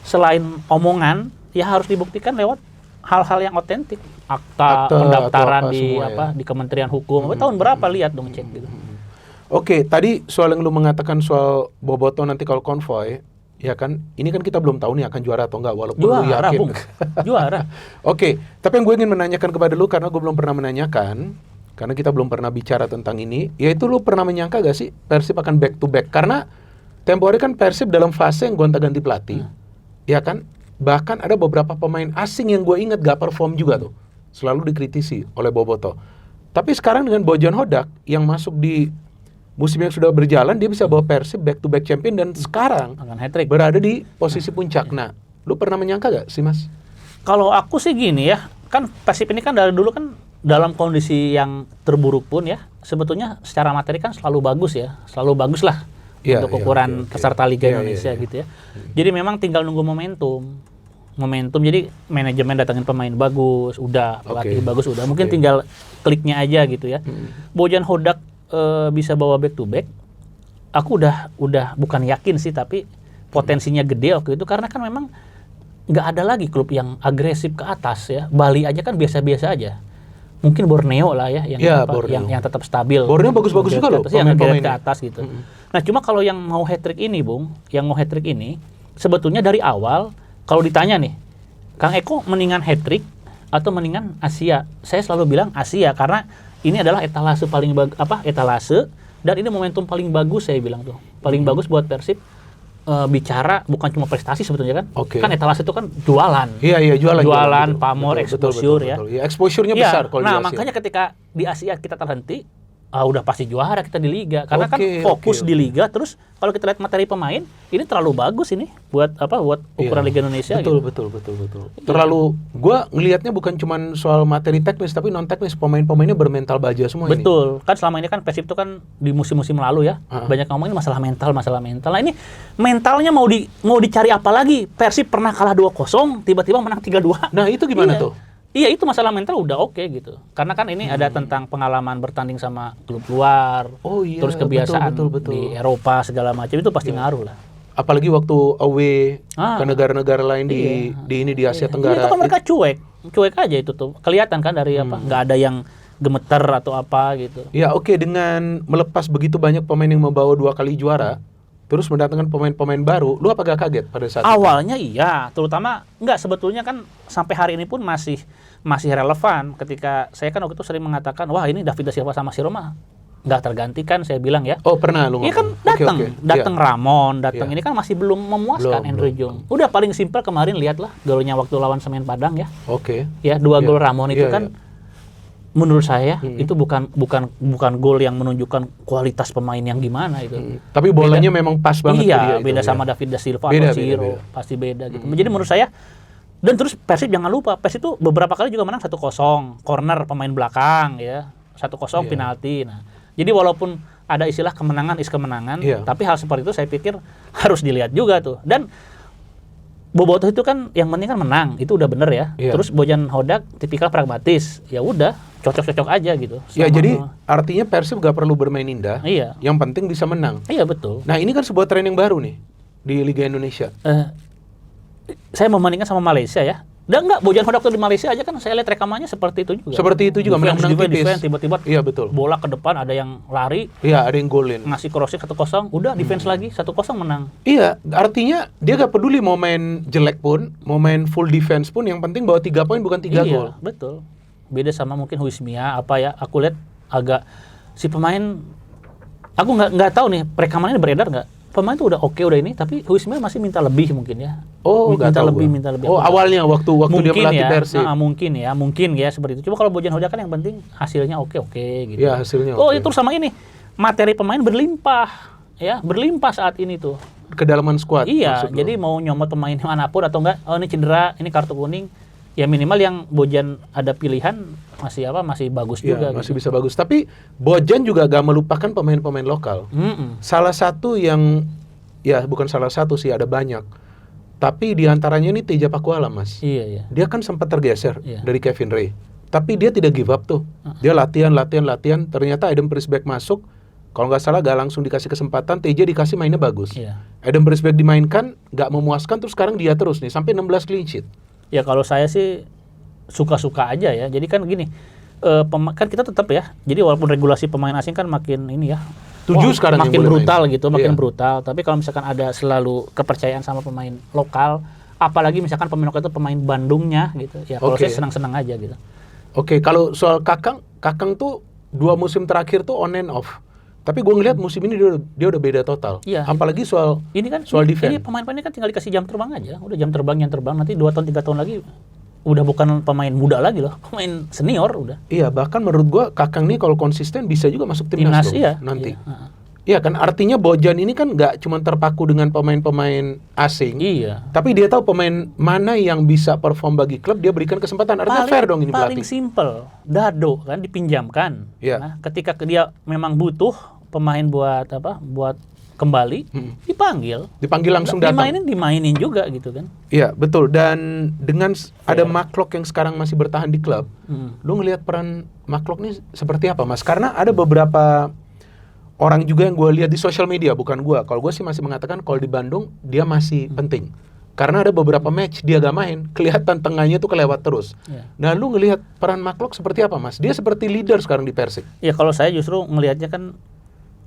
selain omongan ya harus dibuktikan lewat hal-hal yang otentik. Akta Akta pendaftaran atau apa di semua ya. di Kementerian Hukum. Tahun berapa lihat dong cek gitu. Oke, tadi soal yang lu mengatakan soal Boboto nanti kalau konvoy, ya kan, ini kan kita belum tahu nih akan juara atau enggak, walaupun lu Juara, yakin. Bung. Juara. Oke, tapi yang gue ingin menanyakan kepada lu karena gue belum pernah menanyakan, karena kita belum pernah bicara tentang ini, yaitu lu pernah menyangka gak sih Persib akan back to back? Karena tempo hari kan Persib dalam fase yang gonta-ganti pelatih, ya kan? Bahkan ada beberapa pemain asing yang gue ingat gak perform juga tuh, selalu dikritisi oleh Boboto. Tapi sekarang dengan Bojan Hodak yang masuk di musim yang sudah berjalan, dia bisa bawa Persib back to back champion dan sekarang Akan hat-trick. berada di posisi puncak. Nah, lu pernah menyangka gak sih Mas? Kalau aku sih gini ya, kan Persib ini kan dari dulu kan dalam kondisi yang terburuk pun ya, sebetulnya secara materi kan selalu bagus ya, selalu bagus lah Iya, untuk iya, ukuran oke. peserta Liga Iya, Indonesia iya, iya. gitu ya. Jadi memang tinggal nunggu momentum. Jadi manajemen datangin pemain bagus, udah pelatih Oke. bagus, udah. Mungkin Oke. tinggal kliknya aja gitu ya. Bojan Hodak bisa bawa back to back. Aku udah bukan yakin sih, tapi potensinya gede waktu itu karena kan memang nggak ada lagi klub yang agresif ke atas ya. Bali aja kan biasa-biasa aja. Mungkin Borneo lah ya yang Ya, apa, Borneo. yang tetap stabil. Borneo bagus-bagus juga loh, Yang ngegeret ke pemain-pemainnya. atas gitu. Nah, cuma kalau yang mau hat-trick ini, Bung, yang mau hat-trick ini sebetulnya dari awal kalau ditanya nih, Kang Eko mendingan hat-trick atau mendingan Asia? Saya selalu bilang Asia karena ini adalah etalase paling etalase dan ini momentum paling bagus saya bilang tuh. Paling bagus buat Persib bicara bukan cuma prestasi sebetulnya kan. Oke. Kan etalase itu kan jualan. Iya, jualan. Jualan, betul. pamor, Betul, exposure ya. betul. Ya, exposure-nya Iya. besar kalau nah, di Asia. makanya ketika di Asia kita terhenti, udah pasti juara kita di liga karena kan fokus di liga. Terus kalau kita lihat materi pemain ini terlalu bagus ini buat ukuran Liga Indonesia. Betul. Terlalu gua ngelihatnya bukan cuma soal materi teknis tapi non teknis, pemainnya bermental baja semua ini. Betul. Kan selama ini kan Persib itu kan di musim-musim lalu ya banyak ngomongin masalah mental. Nah ini mentalnya mau dicari apa lagi? Persib pernah kalah 2-0 tiba-tiba menang 3-2. Nah itu gimana tuh? Iya itu masalah mental udah oke gitu. Karena kan ini ada tentang pengalaman bertanding sama klub luar, terus kebiasaan betul. di Eropa segala macam itu pasti ngaruh lah. Apalagi waktu away ke negara-negara lain di Asia Tenggara. Itu kan mereka cuek aja itu tuh. Kelihatan kan dari nggak ada yang gemeter atau apa gitu. Ya dengan melepas begitu banyak pemain yang membawa 2 kali juara. Terus mendatangkan pemain-pemain baru, lu apa gak kaget pada saat awalnya itu? Iya, terutama sebetulnya kan sampai hari ini pun masih relevan ketika saya kan waktu itu sering mengatakan, wah ini David da Silva sama si Roma nggak tergantikan, saya bilang ya. Oh pernah lu ngomong? Iya kan datang Ramon, ini kan masih belum memuaskan Andrew Jong. Udah paling simpel kemarin lihatlah golnya waktu lawan Semen Padang ya. Ya 2 gol Ramon itu kan menurut saya itu bukan gol yang menunjukkan kualitas pemain yang gimana itu. Tapi bolanya memang pas banget. Iya, beda sama David da Silva atau Ciro, pasti beda gitu. Jadi menurut saya, dan terus Persib jangan lupa, Persib itu beberapa kali juga menang 1-0, corner pemain belakang ya, 1-0 penalti. Nah, jadi walaupun ada istilah kemenangan tapi hal seperti itu saya pikir harus dilihat juga tuh. Dan Bobotoh itu kan yang penting kan menang, itu udah bener ya. Terus Bojan Hodak tipikal pragmatis, ya udah cocok-cocok aja gitu. Jadi artinya Persib gak perlu bermain indah, yang penting bisa menang. Iya betul. Nah ini kan sebuah tren yang baru nih di Liga Indonesia. Saya membandingkan sama Malaysia ya. Dan enggak, Bojan Hodak tuh di Malaysia aja kan saya lihat rekamannya seperti itu juga. Menang tipis. Tiba-tiba bola ke depan ada yang lari. Iya, ada yang golin. Ngasih crossing 1-0, udah defense lagi 1-0 menang. Iya, artinya dia gak peduli mau main jelek pun, mau main full defense pun, yang penting bawa 3 poin bukan 3 gol. Iya, betul. Beda sama mungkin Huismia aku lihat agak si pemain aku nggak tahu nih rekamannya beredar nggak. Pemain tuh udah oke udah ini, tapi Huismia masih minta lebih mungkin ya. Minta lebih. Awalnya waktu dia melatih Persib. Mungkin ya seperti itu. Coba kalau Bojan Hodak kan yang penting hasilnya oke gitu. Iya, hasilnya oke. Itu sama ini. Materi pemain berlimpah saat ini tuh. Kedalaman skuad. Iya, jadi mau nyomot pemain manapun atau enggak, ini cedera, ini kartu kuning. Ya minimal yang Bojan ada pilihan masih bagus juga. Masih bisa bagus. Tapi Bojan juga gak melupakan pemain-pemain lokal. Salah satu yang bukan salah satu sih, ada banyak. Tapi diantaranya ini Teja Pakualam, Mas. Iya. Dia kan sempat tergeser dari Kevin Ray. Tapi dia tidak give up tuh. Dia latihan. Ternyata Adam Prisbeck masuk. Kalau nggak salah gak langsung dikasih kesempatan, Teja dikasih mainnya bagus. Adam Prisbeck dimainkan, gak memuaskan, terus sekarang dia terus nih sampai 16 clean sheet. Ya kalau saya sih suka-suka aja ya. Jadi kan gini, kan kita tetap ya. Jadi walaupun regulasi pemain asing kan makin ini ya. 7 sekarang makin brutal gitu, makin brutal. Tapi kalau misalkan ada selalu kepercayaan sama pemain lokal, apalagi misalkan pemain lokal itu pemain Bandungnya gitu. Ya kalau saya senang-senang aja gitu. Kalau soal Kakang tuh 2 musim terakhir tuh on and off. Tapi gue ngeliat musim ini dia udah beda total. Iya. Apalagi soal defense. Ini pemain-pemainnya kan tinggal dikasih jam terbang aja. Udah jam terbang nanti 2 tahun 3 tahun lagi udah bukan pemain muda lagi loh, pemain senior udah. Iya, bahkan menurut gue Kakang nih kalau konsisten bisa juga masuk timnas nanti. Iya kan, artinya Bojan ini kan nggak cuma terpaku dengan pemain-pemain asing. Iya. Tapi dia tahu pemain mana yang bisa perform bagi klub, dia berikan kesempatan. Artinya fair dong ini pelatih. Paling simple, Dado kan dipinjamkan. Nah, ketika dia memang butuh pemain buat kembali, dipanggil langsung datang. Dimainin juga gitu kan. Iya, betul. Dan dengan ada Mark yang sekarang masih bertahan di klub, lu ngelihat peran Mark nih seperti apa, Mas? Karena ada beberapa orang juga yang gue lihat di sosial media, bukan gue. Kalau gue sih masih mengatakan kalau di Bandung dia masih penting. Karena ada beberapa match dia gak main, kelihatan tengahnya tuh kelewat terus. Nah, lu ngelihat peran Mark seperti apa, Mas? Dia seperti leader sekarang di Persik. Ya kalau saya justru ngelihatnya kan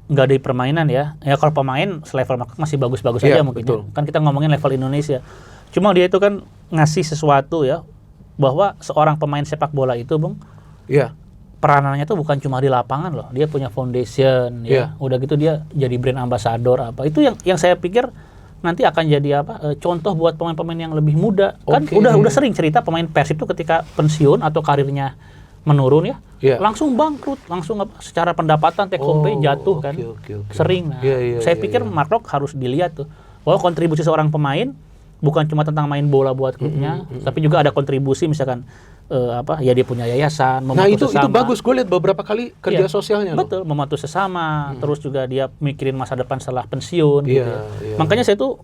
nggak ada permainan ya. Ya kalau pemain selevel Mark masih bagus-bagus aja mungkin. Ya. Kan kita ngomongin level Indonesia. Cuma dia itu kan ngasih sesuatu ya, bahwa seorang pemain sepak bola itu, Bung. Iya. Peranannya tuh bukan cuma di lapangan loh. Dia punya foundation ya. Udah gitu dia jadi brand ambassador apa. Itu yang saya pikir nanti akan jadi contoh buat pemain-pemain yang lebih muda. Kan udah sering cerita pemain Persib itu ketika pensiun atau karirnya menurun ya, Iya. langsung bangkrut, langsung secara pendapatan take home pay jatuh kan, Oke. sering. Nah, saya pikir Mark Locke harus dilihat tuh bahwa kontribusi seorang pemain bukan cuma tentang main bola buat klubnya, tapi juga ada kontribusi misalkan ya dia punya yayasan, Nah membantu itu sesama. bagus, gue lihat beberapa kali kerja Iya, sosialnya loh. betul, membantu sesama, terus juga dia mikirin masa depan setelah pensiun gitu ya. Iya. Makanya saya tuh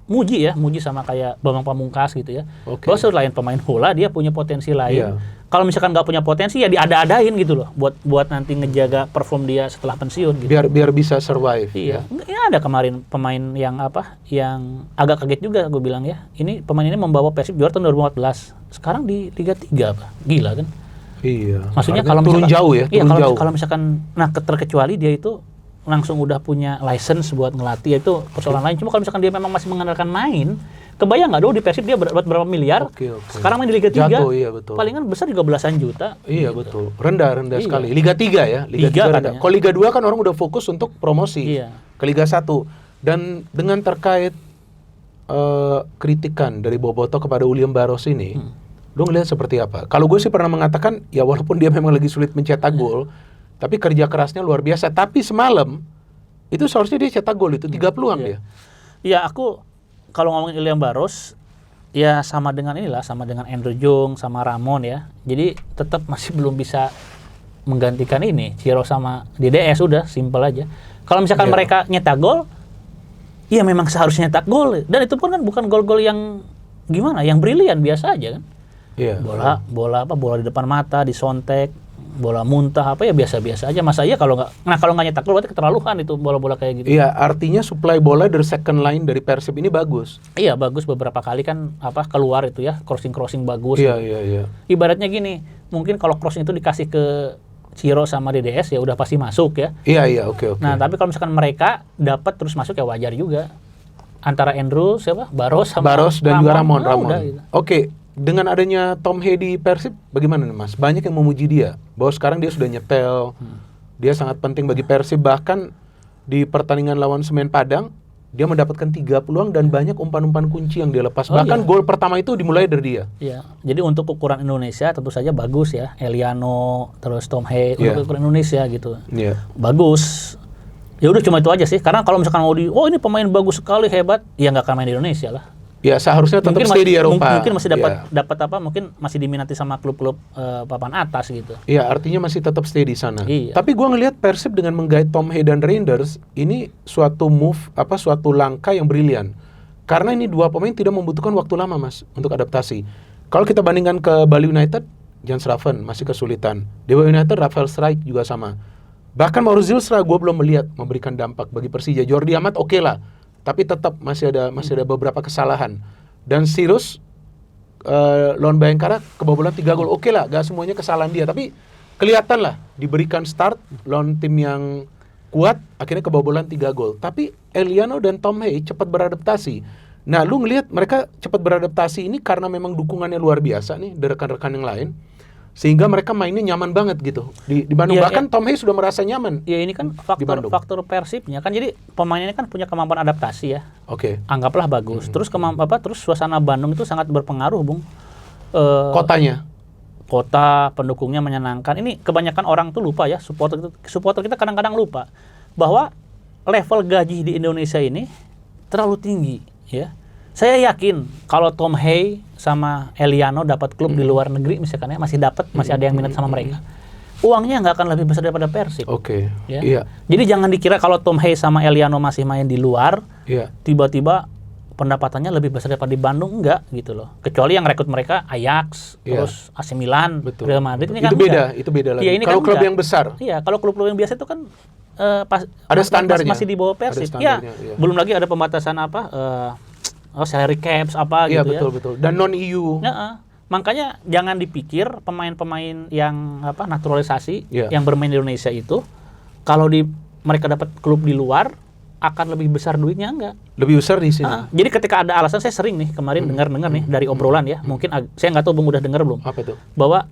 muji sama kayak Bambang Pamungkas gitu ya. Oke. Bahwa selain pemain bola dia punya potensi lain. Iya. Kalau misalkan nggak punya potensi ya diada-adain gitu loh buat nanti ngejaga perform dia setelah pensiun gitu. Biar bisa survive. Iya, ini ada kemarin pemain yang yang agak kaget juga gue bilang ya. Ini pemain ini membawa Persib juara tahun 2014. Sekarang di Liga 3 apa? Gila kan? Iya. Maksudnya Artinya kalau turun misalkan, jauh ya, iya, turun jauh. kalau misalkan terkecuali dia itu langsung udah punya license buat ngelatih itu persoalan lain. Cuma kalau misalkan dia memang masih mengandalkan main, kebayang nggak dulu di Persib dia dapat berapa miliar? Oke. Sekarang main di Liga 3. Jatuh, iya betul. Palingan besar juga belasan juta. Iya gitu. betul. Rendah Iya. sekali. Liga 3 ya, Liga 3 rendah. katanya. Kalau Liga 2 kan orang udah fokus untuk promosi Iya. ke Liga 1. Dan dengan terkait kritikan dari Boboto kepada William Barros ini, lu ngelihat seperti apa? Kalau gue sih pernah mengatakan, ya walaupun dia memang lagi sulit mencetak gol, tapi kerja kerasnya luar biasa. Tapi semalam, itu seharusnya dia cetak gol itu, 3 peluang dia. Iya, aku kalau ngomongin William Barros, ya sama dengan Andrew Jung, sama Ramon ya. Jadi tetap masih belum bisa menggantikan ini, Ciro sama DDS, udah simpel aja. Kalau misalkan mereka nyetak gol, iya memang seharusnya nyetak gol. Dan itu pun kan bukan gol-gol yang gimana, yang brilian, biasa aja kan. Iya. Bola di depan mata, disontek, bola muntah ya biasa-biasa aja. Masa iya kalau nggak nyetak gol berarti keterlaluan itu bola-bola kayak gitu. Iya, artinya supply bola dari second line dari Persib ini bagus. Iya, bagus, beberapa kali kan keluar itu ya, crossing bagus. Iya. Ibaratnya gini, mungkin kalau crossing itu dikasih ke Ciro sama DDS ya udah pasti masuk ya. Iya, oke. Nah, tapi kalau misalkan mereka dapat terus masuk ya wajar juga. Antara Andrew Barros dan juga Ramon. Udah, gitu. Oke, dengan adanya Tom Hay di Persib, bagaimana nih Mas? Banyak yang memuji dia, bahwa sekarang dia sudah nyetel, dia sangat penting bagi Persib. Bahkan di pertandingan lawan Semen Padang, dia mendapatkan 3 peluang dan banyak umpan-umpan kunci yang dia lepas. Bahkan gol pertama itu dimulai dari dia. Iya, jadi untuk ukuran Indonesia tentu saja bagus ya. Eliano, terus Tom Hay, untuk ukuran Indonesia gitu. Iya. Bagus. Ya udah cuma itu aja sih. Karena kalau misalkan mau ini pemain bagus sekali, hebat, ya nggak akan main di Indonesia lah. Ya seharusnya tetap stay di Eropa. Mungkin masih dapat mungkin masih diminati sama klub-klub papan atas gitu. Iya, artinya masih tetap stay di sana. Iya. Tapi gua ngelihat Persib dengan menggait Tom Hay dan Reinders ini suatu suatu langkah yang brilian. Karena ini 2 pemain tidak membutuhkan waktu lama Mas untuk adaptasi. Kalau kita bandingkan ke Bali United, Jan Schraven masih kesulitan. Dewa United, Rafael Strijk juga sama. Bahkan Mauro Zilstra gue belum melihat memberikan dampak bagi Persija. Jordi Amat oke lah, tapi tetap masih ada beberapa kesalahan. Dan Sirus lawan Bayangkara kebobolan 3 gol. Oke lah, gak semuanya kesalahan dia, tapi kelihatan lah diberikan start lawan tim yang kuat, akhirnya kebobolan 3 gol. Tapi Eliano dan Tom Hay cepat beradaptasi. Nah, lu ngelihat mereka cepat beradaptasi ini karena memang dukungannya luar biasa nih dari rekan-rekan yang lain. Sehingga mereka mainnya nyaman banget gitu di Bandung. Bahkan Tom Hay sudah merasa nyaman. Ya ini kan faktor Persibnya kan, jadi pemain ini kan punya kemampuan adaptasi ya. Oke. Anggaplah bagus. Terus terus suasana Bandung itu sangat berpengaruh, Bung. Kotanya. Kota, pendukungnya menyenangkan. Ini kebanyakan orang tuh lupa ya, supporter kita kadang-kadang lupa bahwa level gaji di Indonesia ini terlalu tinggi ya. Saya yakin kalau Tom Hay sama Eliano dapat klub di luar negeri misalkan ya, masih ada yang minat sama mereka. Uangnya nggak akan lebih besar daripada Persib. Oke. Ya? Iya. Jadi jangan dikira kalau Tom Hay sama Eliano masih main di luar, tiba-tiba pendapatannya lebih besar daripada di Bandung, enggak gitu loh. Kecuali yang rekrut mereka Ajax, terus AC Milan, Real Madrid. Ini kan itu beda lagi. Ya, kalau klub yang besar. Iya, kalau klub-klub yang biasa itu kan ada standarnya. Masih di bawah Persib. Ya, belum lagi ada pembatasan salary caps gitu ya. Betul. Dan non EU. Makanya jangan dipikir pemain-pemain yang naturalisasi yang bermain di Indonesia itu kalau mereka dapat klub di luar akan lebih besar duitnya, enggak. Lebih besar di sini. Jadi ketika ada alasan, saya sering nih kemarin dengar nih dari obrolan ya. Mungkin saya nggak tahu Bung udah dengar belum. Apa itu? Bahwa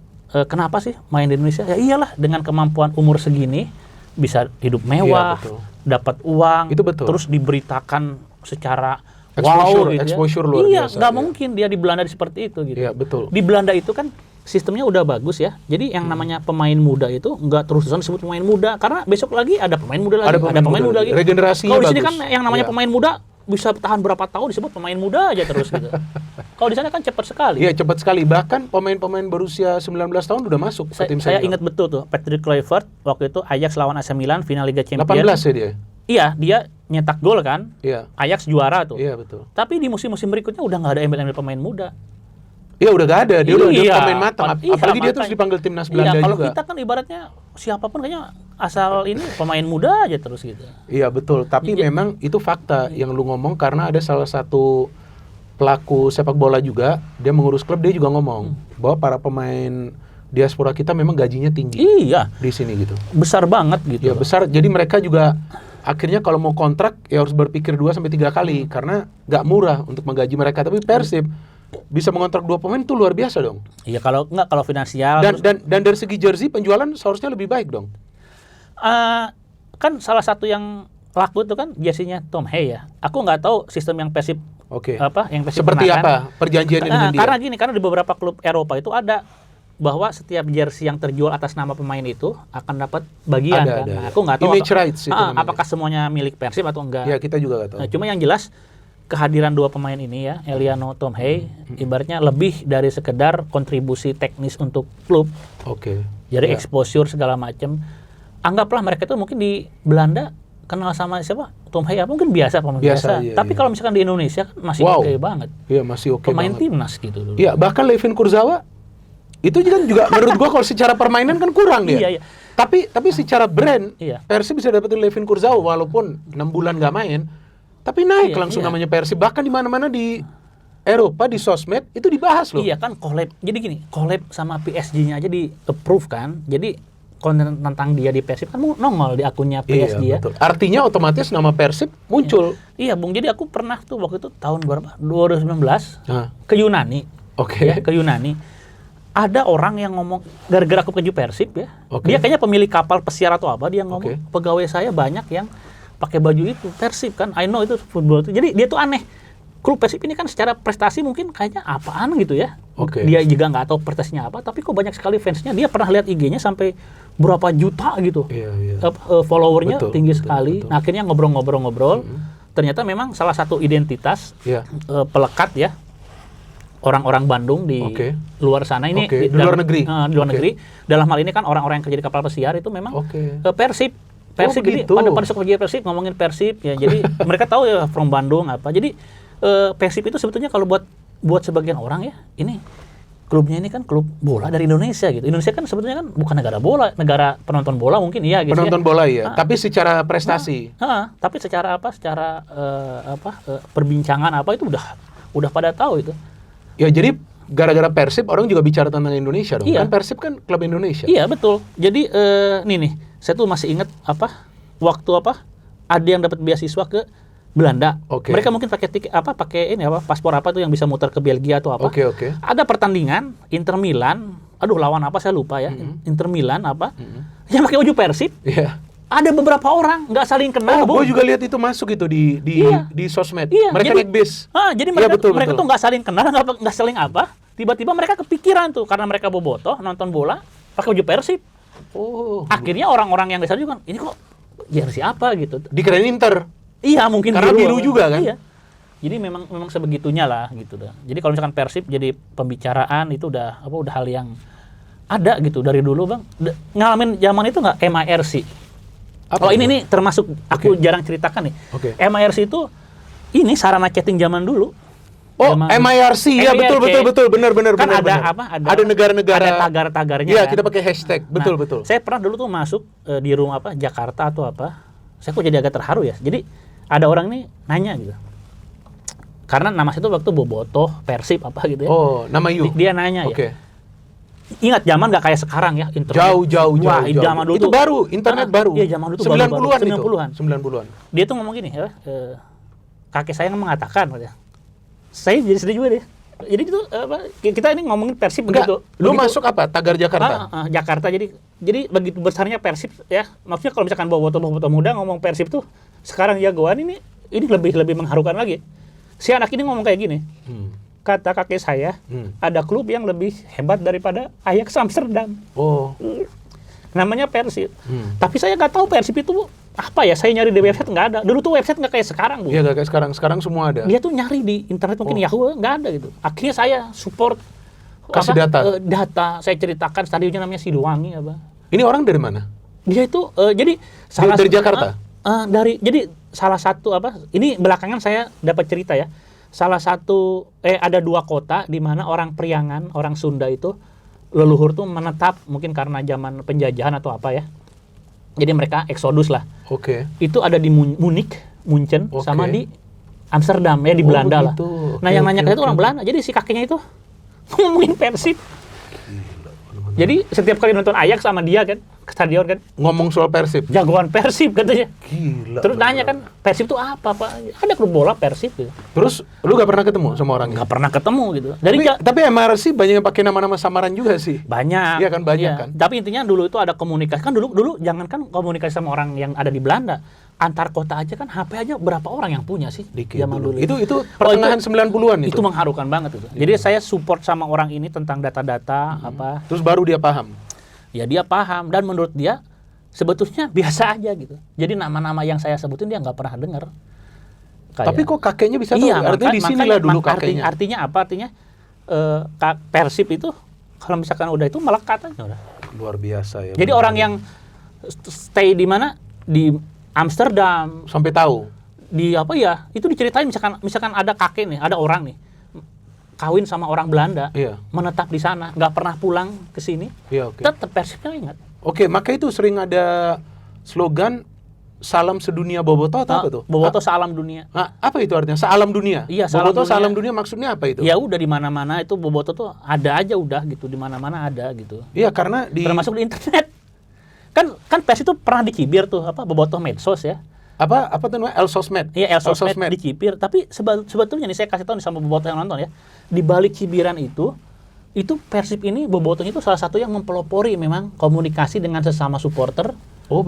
kenapa sih main di Indonesia? Ya iyalah, dengan kemampuan umur segini bisa hidup mewah, dapat uang, itu betul. Terus diberitakan secara exposure luar iya, biasa. nggak mungkin dia di Belanda seperti itu gitu. Iya, betul. Di Belanda itu kan sistemnya udah bagus ya. Jadi yang namanya pemain muda itu nggak terus-terusan disebut pemain muda karena besok lagi ada pemain muda lagi, ada pemain muda lagi. Regenerasinya kalau di sini bagus. kan yang namanya pemain muda bisa tahan berapa tahun disebut pemain muda aja terus gitu. Kalau di sana kan cepat sekali. Iya, cepat sekali. Bahkan pemain-pemain berusia 19 tahun udah masuk ke tim Saya senior. ingat betul tuh Patrick Kluivert waktu itu Ajax lawan AC Milan final Liga 18 Champions. ya dia. Iya, dia nyetak gol kan. Iya. Ajax juara tuh. Iya, betul. Tapi di musim-musim berikutnya udah nggak ada embel-embel pemain muda. Iya, udah gak ada. Dia udah Iya, pemain matang. iya, Apalagi dia terus makanya. dipanggil timnas Belanda kalau juga. kita kan ibaratnya siapapun kayaknya asal ini pemain muda aja terus gitu. Iya, betul. Tapi memang itu fakta yang lu ngomong karena ada salah satu pelaku sepak bola juga, dia mengurus klub, dia juga ngomong bahwa para pemain diaspora kita memang gajinya tinggi Iya, di sini gitu. besar banget gitu. Ya besar. Jadi mereka juga akhirnya kalau mau kontrak ya harus berpikir 2 sampai 3 kali karena nggak murah untuk menggaji mereka. Tapi Persib bisa mengontrak 2 pemain itu luar biasa dong. Iya, kalau finansial Dan dari segi jersey penjualan seharusnya lebih baik dong. kan salah satu yang laku itu kan jersey-nya Tom Hay ya. Aku nggak tahu sistem yang Persib Oke. yang Persib Seperti kenakan. apa perjanjiannya dengan dia? Karena di beberapa klub Eropa itu ada bahwa setiap jersey yang terjual atas nama pemain itu akan dapat bagian kan. Ada. Nah, aku nggak tahu Image rights itu namanya. apakah semuanya milik Persib atau enggak. Ya kita juga nggak tahu. Nah, cuma yang jelas kehadiran 2 pemain ini ya, Eliano Tom Hay, ibaratnya lebih dari sekedar kontribusi teknis untuk klub. Oke. Jadi Ya. exposure segala macam. Anggaplah mereka itu mungkin di Belanda kenal sama siapa? Tom Hay mungkin biasa pemain biasa. Iya, Tapi iya. kalau misalkan di Indonesia kan masih Wow. oke banget. Iya masih oke Pemain banget. timnas gitu dulu. Iya, bahkan Levin Kurzawa itu juga menurut gua kalau secara permainan kan kurang dia. Iya, iya. Tapi secara brand Iya. Persib bisa dapetin Levin Kurzawa walaupun 6 bulan nggak main, tapi naik Iya, langsung iya. namanya Persib. Bahkan di mana-mana di Eropa di sosmed itu dibahas loh. Iya kan collab. Jadi gini, collab sama PSG-nya aja di approve kan. Jadi konten tentang dia di Persib kan nongol di akunnya PSG Iya, ya. betul. Artinya otomatis nama Persib muncul. Iya, Bung. Jadi aku pernah tuh waktu itu tahun berapa? 2019 Nah, ke Yunani. oke. Ya, ke Yunani. Ada orang yang ngomong gara-gara aku ke Persib ya. Oke. Dia kayaknya pemilik kapal pesiar atau apa, dia ngomong Oke. pegawai saya banyak yang pakai baju itu Persib kan. I know itu football itu. Jadi dia tuh aneh. Klub Persib ini kan secara prestasi mungkin kayaknya apaan gitu ya. Oke. Dia juga nggak tahu prestasinya apa, tapi kok banyak sekali fansnya. Dia pernah lihat IG-nya sampai berapa juta gitu. Iya, iya. Followernya Betul, tinggi betul, sekali. betul. Nah, akhirnya ngobrol-ngobrol-ngobrol. Ternyata memang salah satu identitas Iya. pelekat ya orang-orang Bandung di Oke. luar sana ini Oke, di luar negeri. di luar Oke. negeri. Dalam hal ini kan orang-orang yang kerja di kapal pesiar itu memang Oke. Persib. Persib jadi begitu. pada suka kerja Persib ngomongin Persib ya. Jadi mereka tahu ya from Bandung apa. Jadi Persib itu sebetulnya kalau buat sebagian orang ya, ini klubnya ini kan klub bola dari Indonesia gitu. Indonesia kan sebetulnya kan bukan negara bola, negara penonton bola mungkin iya gitu Penonton ya. bola ya, tapi secara prestasi. Tapi secara perbincangan apa itu udah pada tahu itu. Ya jadi gara-gara Persib orang juga bicara tentang Indonesia dong. Iya. Kan Persib kan klub Indonesia. Iya betul. Jadi nih, saya tuh masih ingat waktu ada yang dapat beasiswa ke Belanda. Oke. Mereka mungkin pakai tiket pakai paspor apa tuh yang bisa muter ke Belgia atau apa. Oke. Ada pertandingan Inter Milan, lawan apa saya lupa ya. Inter Milan yang pakai baju Persib. Iya. Ada beberapa orang nggak saling kenal. Oh, gue juga lihat itu masuk itu di Iya. di sosmed. Iya, Mereka naik bis. Jadi Iya, mereka betul. tuh nggak saling kenal, nggak saling apa. Tiba-tiba mereka kepikiran tuh karena mereka bobotoh nonton bola pakai baju Persib. Oh. Akhirnya orang-orang yang di sana juga ini kok jersey apa gitu. Dikirain Inter. Iya mungkin Karena biru juga kan? Iya. Jadi memang sebegitunya lah gitu dah. Jadi kalau misalkan Persib jadi pembicaraan itu udah hal yang ada gitu dari dulu Bang. Ngalamin zaman itu nggak MIRC? Apa Kalau itu? ini termasuk aku jarang ceritakan nih. Oke. MIRC itu ini sarana chatting zaman dulu. Oh, MIRC ya, betul benar Kan benar. Ada negara-negara. Ada tagar-tagarnya. Iya, kan? kita pakai hashtag. Betul. Saya pernah dulu tuh masuk di room Jakarta atau apa. Saya kok jadi agak terharu ya. Jadi ada orang nih nanya gitu. Karena nama saya tuh waktu bobotoh Persib apa gitu ya. Oh, nama you. Dia nanya Oke. ya. Ingat zaman nggak kayak sekarang ya internet. Jauh. Wah, zaman dulu itu tuh baru, internet baru. Iya, zaman dulu tuh 90-an itu. 90-an. 90-an. Dia tuh ngomong gini ya. Kakek saya mengatakan katanya. Saya jadi sedih juga deh. Jadi itu kita ini ngomongin Persib begitu. Lu masuk apa? Tagar Jakarta. Jakarta. Jadi begitu besarnya Persib ya. Maksudnya kalau misalkan bobotoh muda ngomong Persib tuh sekarang jagoan ini lebih mengharukan lagi. Si anak ini ngomong kayak gini. kata kakek saya, ada klub yang lebih hebat daripada Ajax Amsterdam. Oh. Namanya Persib. Tapi saya nggak tahu Persib itu apa ya. Saya nyari di website nggak ada. Dulu tuh website nggak kayak sekarang, Bu. Iya, nggak kayak sekarang. Sekarang semua ada. Dia tuh nyari di internet mungkin Yahoo nggak ada gitu. Akhirnya saya support Kasih data. data. Saya ceritakan stadionnya namanya Sidowangi apa. Ini orang dari mana? Dia itu jadi Dari Jakarta? Jadi salah satu ini belakangan saya dapat cerita ya. Salah satu ada 2 kota di mana orang Priangan, orang Sunda itu leluhur tuh menetap mungkin karena zaman penjajahan atau apa ya. Jadi mereka eksodus lah. Oke. Itu ada di Munich, Munchen, sama di Amsterdam ya, di Belanda lah. Begitu. Nah, yang nanya itu orang Belanda. Jadi si kakeknya itu ngomongin Persib. Jadi setiap kali nonton Ajax sama dia kan ke stadion kan, Ngomong soal Persib. jagoan Persib katanya. Gila. Terus nanya kan, Persib itu apa Pak? Ada klub bola Persib gitu. Terus lu gak pernah ketemu sama orangnya? Nggak pernah ketemu gitu. Dari Tapi MRC banyak yang pakai nama-nama samaran juga sih. banyak. Iya kan, banyak kan. Tapi intinya dulu itu ada komunikasi. Kan dulu jangankan komunikasi sama orang yang ada di Belanda, antar kota aja kan HP aja berapa orang yang punya sih Dikit zaman dulu. Itu pertengahan 90-an itu. Itu mengharukan banget itu. Jadi saya support sama orang ini tentang data-data apa. Terus baru dia paham. Ya dia paham dan menurut dia sebetulnya biasa aja gitu. Jadi nama-nama yang saya sebutin dia nggak pernah dengar. Tapi kok kakeknya bisa tahu? Iya, Artinya di sinilah dulu kakeknya. Artinya apa? Artinya Persib itu kalau misalkan udah itu melekat aja udah. Luar biasa ya. Jadi orang yang stay di mana? Di Amsterdam, sampai tahu. di apa ya? Itu diceritain misalkan ada kakek nih, ada orang nih kawin sama orang Belanda, Iya. menetap di sana, nggak pernah pulang ke sini. Iya, oke. Tetap Persibnya ingat. Oke, maka itu sering ada slogan salam sedunia Boboto atau apa tuh? Boboto salam dunia. Apa itu artinya? Salam dunia. Iya, salam Boboto dunia. salam dunia maksudnya apa itu? Ya udah di mana-mana itu Boboto tuh ada aja udah gitu, di mana-mana ada gitu. Iya, karena Termasuk di internet. Kan Pers itu pernah dicibir tuh Boboto medsos ya. apa tuh namanya? Elsosmed. Iya, Elsosmed dicibir, tapi sebetulnya nih saya kasih tahu nih sama Boboto yang nonton ya. Di balik cibiran itu Persib ini Bobotonya itu salah satu yang mempelopori memang komunikasi dengan sesama supporter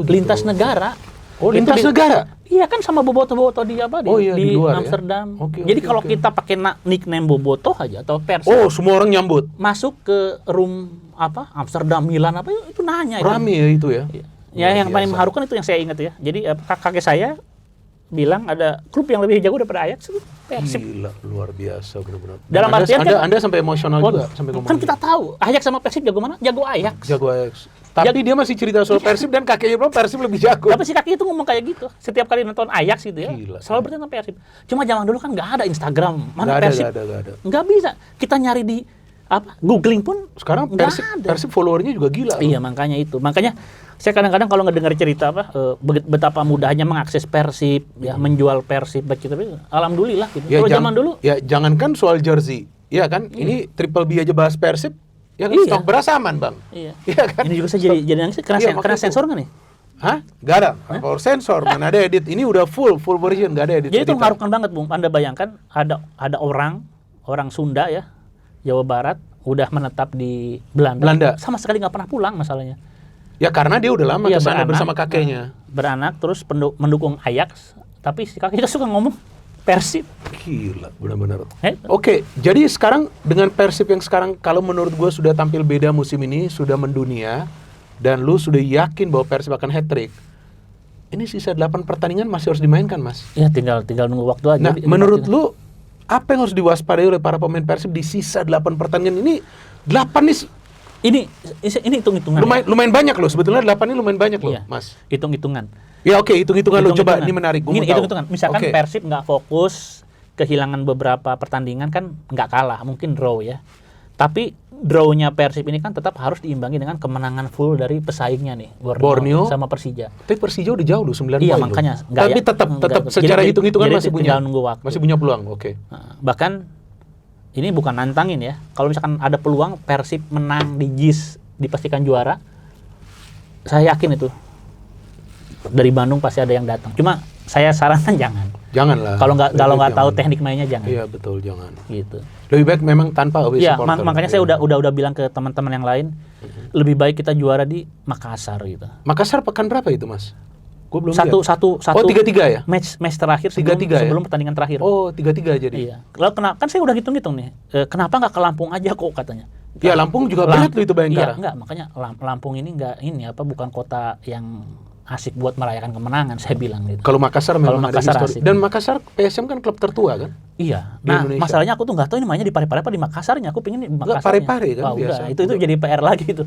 lintas negara. Oh, lintas negara? Iya kan sama Boboto-Boboto di di luar, Amsterdam. Ya? Jadi kalau kita pakai nickname Boboto aja atau Persib. Oh, semua orang nyambut. Masuk ke room Amsterdam, Milan itu nanya itu. Rame ya itu ya. Ya yang paling mengharukan itu yang saya ingat ya. Jadi kakek saya bilang ada klub yang lebih jago daripada Ajax itu Persib. Gila, luar biasa benar-benar. Dalam artian Anda sampai emosional juga sampai ngomong. Kan kita tahu Ajax sama Persib jago mana? Jago Ajax. Jago Ajax. Tapi dia masih cerita soal Persib dan kakeknya bilang Persib lebih jago. Tapi si kakek itu ngomong kayak gitu. Setiap kali nonton Ajax gitu ya. Gila. Selalu bertanya Persib. Cuma zaman dulu kan nggak ada Instagram. Mana Gak Persib? ada. Nggak bisa. Kita nyari di googling pun sekarang nggak ada. Persib followernya juga gila. Iya, makanya itu. Makanya saya kadang-kadang kalau ngedengar cerita betapa mudahnya mengakses Persib, ya menjual Persib begitu. Alhamdulillah gitu. Ya, Kalau zaman dulu ya jangankan soal jersey, ya kan? Ini Triple B aja bahas Persib, ya kan? Iya. Stok beras aman, Bang. Iya. Iya kan? Ini juga saya jadi nangis kena sensor nggak nih? Hah? Gak ada. Power sensor, mana ada edit. Ini udah full version, gak ada edit. Jadi itu mengharukan banget, Bung. Anda bayangkan ada orang Sunda ya, Jawa Barat, udah menetap di Belanda. Sama sekali nggak pernah pulang masalahnya. Ya karena dia udah lama Iya, kesana bersama kakeknya. Beranak terus mendukung Ajax, tapi si kakek itu suka ngomong Persib. Gila, benar-benar. Eh? Oke, jadi sekarang dengan Persib yang sekarang kalau menurut gue sudah tampil beda musim ini, sudah mendunia, dan lu sudah yakin bahwa Persib akan hat-trick. Ini sisa 8 pertandingan masih harus dimainkan, Mas. Ya tinggal nunggu waktu aja. Nah, menurut lu apa yang harus diwaspadai oleh para pemain Persib di sisa 8 pertandingan ini? 8 nih ini hitung-hitungan. Lumayan banyak loh, sebetulnya 8 ini lumayan banyak loh, iya. Mas. Hitung-hitungan. Ya oke, hitung-hitungan lo coba, ini menarik. Gini, hitung-hitungan. Misalkan Persib nggak fokus, kehilangan beberapa pertandingan kan nggak kalah, mungkin draw ya. Tapi draw-nya Persib ini kan tetap harus diimbangi dengan kemenangan full dari pesaingnya nih, Borneo sama Persija. Tapi Persija udah jauh loh, 9 poin. Iya, makanya. Tapi tetap secara hitung-hitungan masih punya. Masih punya peluang, oke. Bahkan ini bukan nantangin ya. Kalau misalkan ada peluang Persib menang di JIS dipastikan juara, saya yakin itu dari Bandung pasti ada yang datang. Cuma saya sarankan jangan. Janganlah. Kalau nggak tahu teknik mainnya jangan. Iya betul, jangan. Gitu. Lebih baik memang tanpa away Iya, supporter. makanya saya udah bilang ke teman-teman yang lain, lebih baik kita juara di Makassar gitu. Makassar pekan berapa itu, Mas? Gue belum Satu lihat. satu Oh, 3-3 ya? match terakhir sebelum 3-3 ya? sebelum pertandingan terakhir. Oh, 3-3 jadi. Iya. Lalu kan saya udah hitung-hitung nih. Kenapa nggak ke Lampung aja kok katanya? Ya, Lampung juga berat loh itu Bayangkara. Iya, enggak, makanya Lampung ini bukan kota yang asik buat merayakan kemenangan, saya bilang gitu. Kalau Makassar memang ada Makassar histori. asik. Dan Makassar PSM kan klub tertua kan? Iya. Di Nah, Indonesia. masalahnya aku tuh nggak tahu ini mainnya di Parepare apa di Makassarnya. Aku pengen di Enggak, Makassarnya. Parepare kan Wah, biasa. udah. Itu jadi PR lagi itu.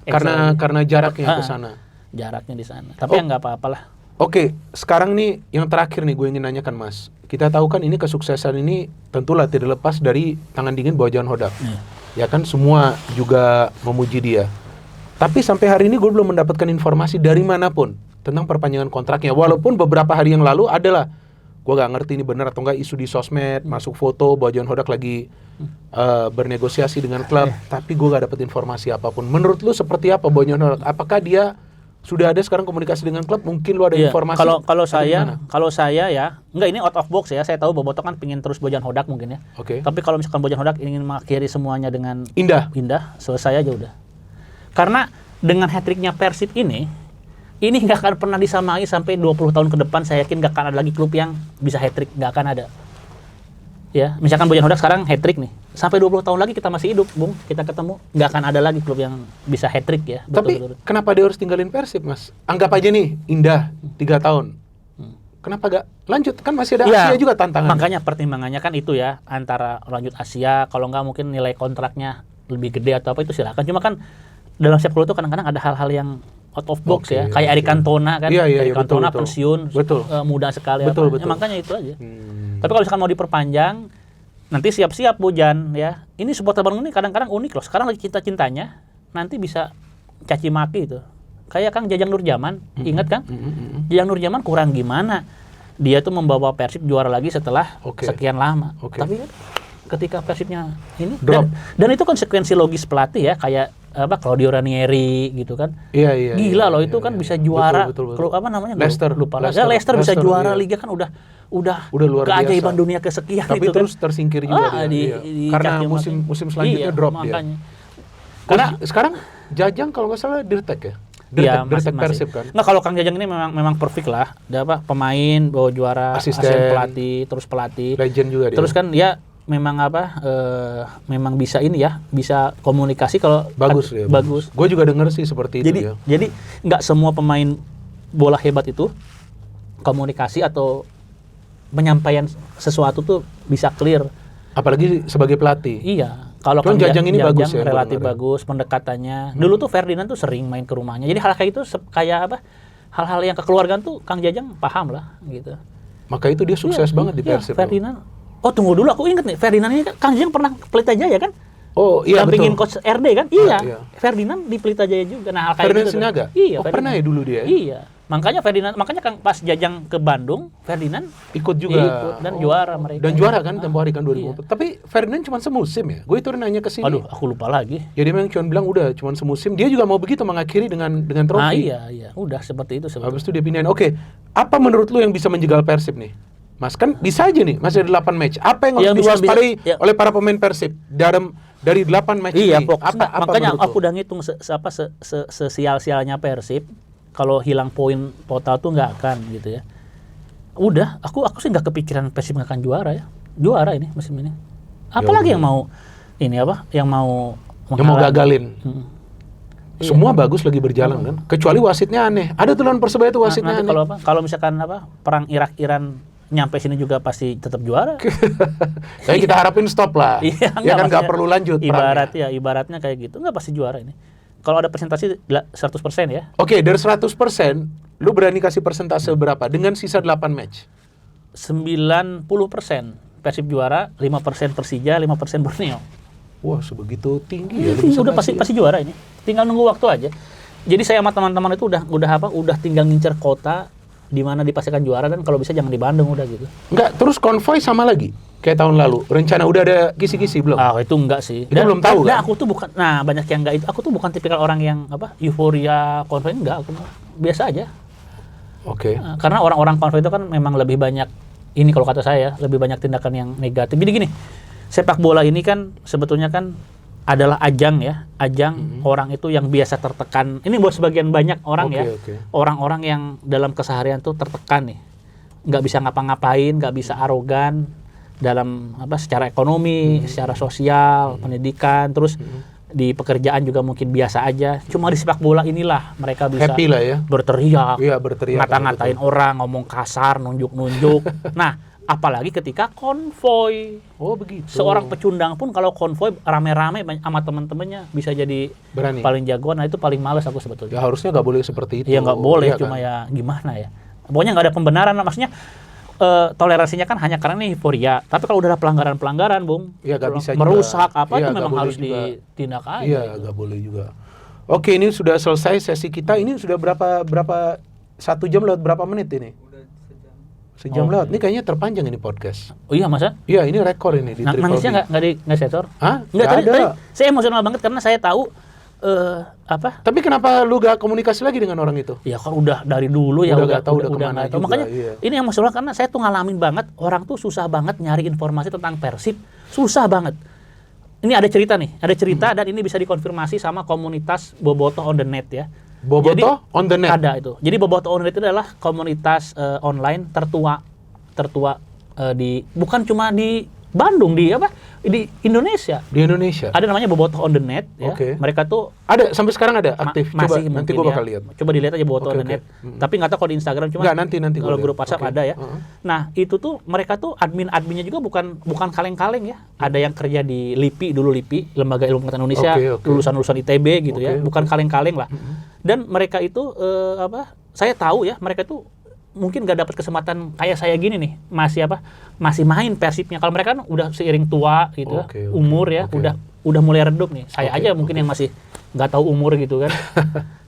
Karena jaraknya ke sana. Jaraknya di sana. Tapi ya nggak apa-apalah. Oke, sekarang nih yang terakhir nih gue ingin nanyakan Mas. Kita tahu kan ini kesuksesan ini tentulah tidak lepas dari tangan dingin Bojan Hodak. Ya kan semua juga memuji dia. Tapi sampai hari ini gue belum mendapatkan informasi dari manapun tentang perpanjangan kontraknya. Walaupun beberapa hari yang lalu adalah, gue gak ngerti ini benar atau enggak, isu di sosmed, masuk foto Bojan Hodak lagi bernegosiasi dengan klub. Tapi gue gak dapat informasi apapun. Menurut lu seperti apa Bojan Hodak? Apakah dia sudah ada sekarang komunikasi dengan klub? Mungkin lu ada Iya, informasi? kalau saya ya, enggak, ini out of box ya. Saya tahu Bobotoh kan pengen terus Bojan Hodak mungkin ya. Oke. Tapi kalau misalkan Bojan Hodak ingin mengakhiri semuanya dengan Indah. selesai aja udah. Karena dengan hat-tricknya Persib ini nggak akan pernah disamai sampai 20 tahun ke depan. Saya yakin nggak akan ada lagi klub yang bisa hat-trick, nggak akan ada. Ya, misalkan Bojan Hodak sekarang hat-trick nih. Sampai 20 tahun lagi kita masih hidup, Bung, kita ketemu, nggak akan ada lagi klub yang bisa hat-trick ya. Tapi kenapa dia harus tinggalin Persib, Mas? Anggap aja nih, Indah 3 tahun. Kenapa gak lanjut? Kan masih ada Asia juga tantangan. Makanya pertimbangannya kan itu ya, antara lanjut Asia, kalau nggak mungkin nilai kontraknya lebih gede atau apa itu silakan. Cuma kan dalam sepak bola itu kadang-kadang ada hal-hal yang out of box ya. Kayak Eric Cantona kan. Eric Cantona betul. pensiun, Betul. muda sekali. Betul. Ya, makanya itu aja. Tapi kalau misalkan mau diperpanjang, nanti siap-siap Bojan ya. Ini supporter Bandung ini kadang-kadang unik loh. Sekarang lagi cinta-cintanya, nanti bisa caci maki itu. Kayak Kang Jajang Nurjaman, ingat kan? Jajang Nurjaman kurang gimana? Dia tuh membawa Persib juara lagi setelah sekian lama. Tapi kan ketika Persibnya ini drop. Dan itu konsekuensi logis pelatih ya, kayak Claudio Ranieri gitu kan. Iya. Gila loh itu kan bisa juara. Betul. Apa namanya? Leicester. Lupa lah. Leicester bisa juara liga kan udah luar keajaiban biasa. dunia kesekian. Tapi itu terus kan tersingkir juga dia. Karena musim selanjutnya drop makanya. dia. Karena sekarang Jajang kalau nggak salah Dirtek ya. Iya, Dirtek masih. Persib kan. Nah, kalau Kang Jajang ini memang perfect lah. Dia pemain, bawa juara, asisten pelatih, terus pelatih. Legend juga dia. Terus kan dia memang memang bisa ini ya, bisa komunikasi kalau bagus. Gue juga denger sih seperti itu ya. Jadi nggak semua pemain bola hebat itu komunikasi atau penyampaian sesuatu tuh bisa clear. Apalagi sebagai pelatih. Iya. Kalau Kang Jajang ini bagus ya, relatif bagus pendekatannya. Dulu tuh Ferdinand tuh sering main ke rumahnya. Jadi hal kayak itu kayak hal-hal yang kekeluargaan tuh Kang Jajang paham lah gitu. Maka itu dia sukses banget di Persib. Ferdinand. Oh, tunggu dulu, aku inget nih, Ferdinand ini Kang Jajang pernah Pelita Jaya kan? Oh iya, dampingin coach RD kan? Iya. Iya. Ferdinand di Pelita Jaya juga. Nah, hal kayak Ferdinand gitu. Sinaga? Iya, pernah ya dulu dia? Iya. Makanya Kang pas Jajang ke Bandung, Ferdinand ikut juga. Ikut dan juara mereka. Dan juara kan tempo hari kan 2004. Iya. Tapi Ferdinand cuma semusim ya. Gue itu nanya ke sini. Aduh, aku lupa lagi. Ya dia memang cuma bilang udah cuma semusim. Dia juga mau begitu mengakhiri dengan trofi. Iya. Udah seperti itu Habis itu dia pindahin. Oke, apa menurut lu yang bisa menjegal Persib nih? Mas, kan bisa aja nih, masih ada 8 match. Apa yang harus diwaspadai oleh para pemain Persib dari 8 match ini? Iya, apa makanya aku udah ngitung sesial-sialnya Persib. Kalau hilang poin total tuh nggak akan gitu ya. Udah, aku sih nggak kepikiran Persib nggak akan juara ya. Juara ini musim ini. Apalagi yang mau ini yang mau gagalin. Semua bagus lagi berjalan kan. Kecuali wasitnya aneh. Ada tuh lawan Persebaya tuh wasitnya aneh. Kalau misalkan perang Irak-Iran nyampe sini juga pasti tetap juara. Tapi kita harapin stop lah. Iya, ya kan nggak perlu lanjut. Ibaratnya kayak gitu. Nggak pasti juara ini. Kalau ada persentase 100% ya. Oke, dari 100%, lu berani kasih persentase berapa dengan sisa 8 match? 90% Persib juara, 5% Persija, 5% Borneo. Wah, sebegitu tinggi ya. Udah pasti juara ini. Tinggal nunggu waktu aja. Jadi saya sama teman-teman itu udah tinggal ngincer kota di mana dipastikan juara, dan kalau bisa jangan di Bandung udah gitu. Enggak, terus konvoy sama lagi kayak tahun lalu. Rencana udah ada kisi-kisi belum? Itu enggak sih. Itu belum tahu kan? Aku tuh bukan, banyak yang enggak itu. Aku tuh bukan tipikal orang yang euforia konvoy, enggak, aku biasa aja. Oke. Karena orang-orang konvoy itu kan memang lebih banyak ini, kalau kata saya lebih banyak tindakan yang negatif. Jadi gini, sepak bola ini kan sebetulnya kan adalah ajang orang itu yang biasa tertekan. Ini buat sebagian banyak orang orang-orang yang dalam keseharian tuh tertekan nih, nggak bisa ngapa-ngapain, nggak bisa arogan dalam secara ekonomi, secara sosial, pendidikan, terus di pekerjaan juga mungkin biasa aja. Cuma di sepak bola inilah mereka bisa happy lah ya, berteriak, ngata-ngatain orang, ngomong kasar, nunjuk-nunjuk. Nah, apalagi ketika konvoy. Oh begitu. Seorang pecundang pun kalau konvoy rame-rame sama temen-temennya bisa jadi berani, paling jagoan. Nah itu paling males aku sebetulnya. Ya harusnya nggak boleh seperti itu. Ya nggak boleh, ya, cuma kan? ya gimana ya. Pokoknya nggak ada pembenaran. Maksudnya toleransinya kan hanya karena ini euforia. Tapi kalau udah ada pelanggaran-pelanggaran, Bung, ya nggak bisa merusak juga. apa Ya, itu memang harus juga ditindak aja. Iya, nggak boleh juga. Oke, ini sudah selesai sesi kita. Ini sudah berapa 1 jam lewat berapa menit ini? Sejam lewat. Ini kayaknya terpanjang ini podcast. Oh iya masa? Iya, ini rekor ini di Triple Nangisnya B. nggak sensor? Hah? Nggak, Nggak ada. saya emosional banget karena saya tahu Tapi kenapa lu gak komunikasi lagi dengan orang itu? Ya kan udah dari dulu ya udah tahu udah kemana nggak tahu. juga. Makanya iya. ini yang masalah karena saya tuh ngalamin banget orang tuh susah banget nyari informasi tentang Persib, susah banget. Ini ada cerita dan ini bisa dikonfirmasi sama komunitas Bobotoh on the net ya. Bobotoh on the net? Ada itu. Jadi Bobotoh on the net itu adalah komunitas online tertua bukan cuma di Bandung, di Indonesia. Di Indonesia. Ada namanya Bobotoh on the net ya. Okay. Mereka tuh ada sampai sekarang ada aktif. Masih Coba nanti gua bakal lihat. Coba dilihat aja Bobotoh on the net. Tapi nggak tahu kalau di Instagram, cuma nanti kalau grup WhatsApp ada ya. Nah, itu tuh mereka tuh adminnya juga bukan kaleng-kaleng ya. Ada yang kerja di LIPI, Lembaga Ilmu Pengetahuan Indonesia, lulusan ITB gitu ya. Bukan kaleng-kaleng lah. Dan mereka itu saya tahu ya, mereka tuh mungkin gak dapat kesempatan kayak saya gini nih, masih main Persibnya. Kalau mereka kan udah seiring tua gitu umur ya, udah mulai redup nih. Saya aja mungkin yang masih nggak tahu umur gitu kan.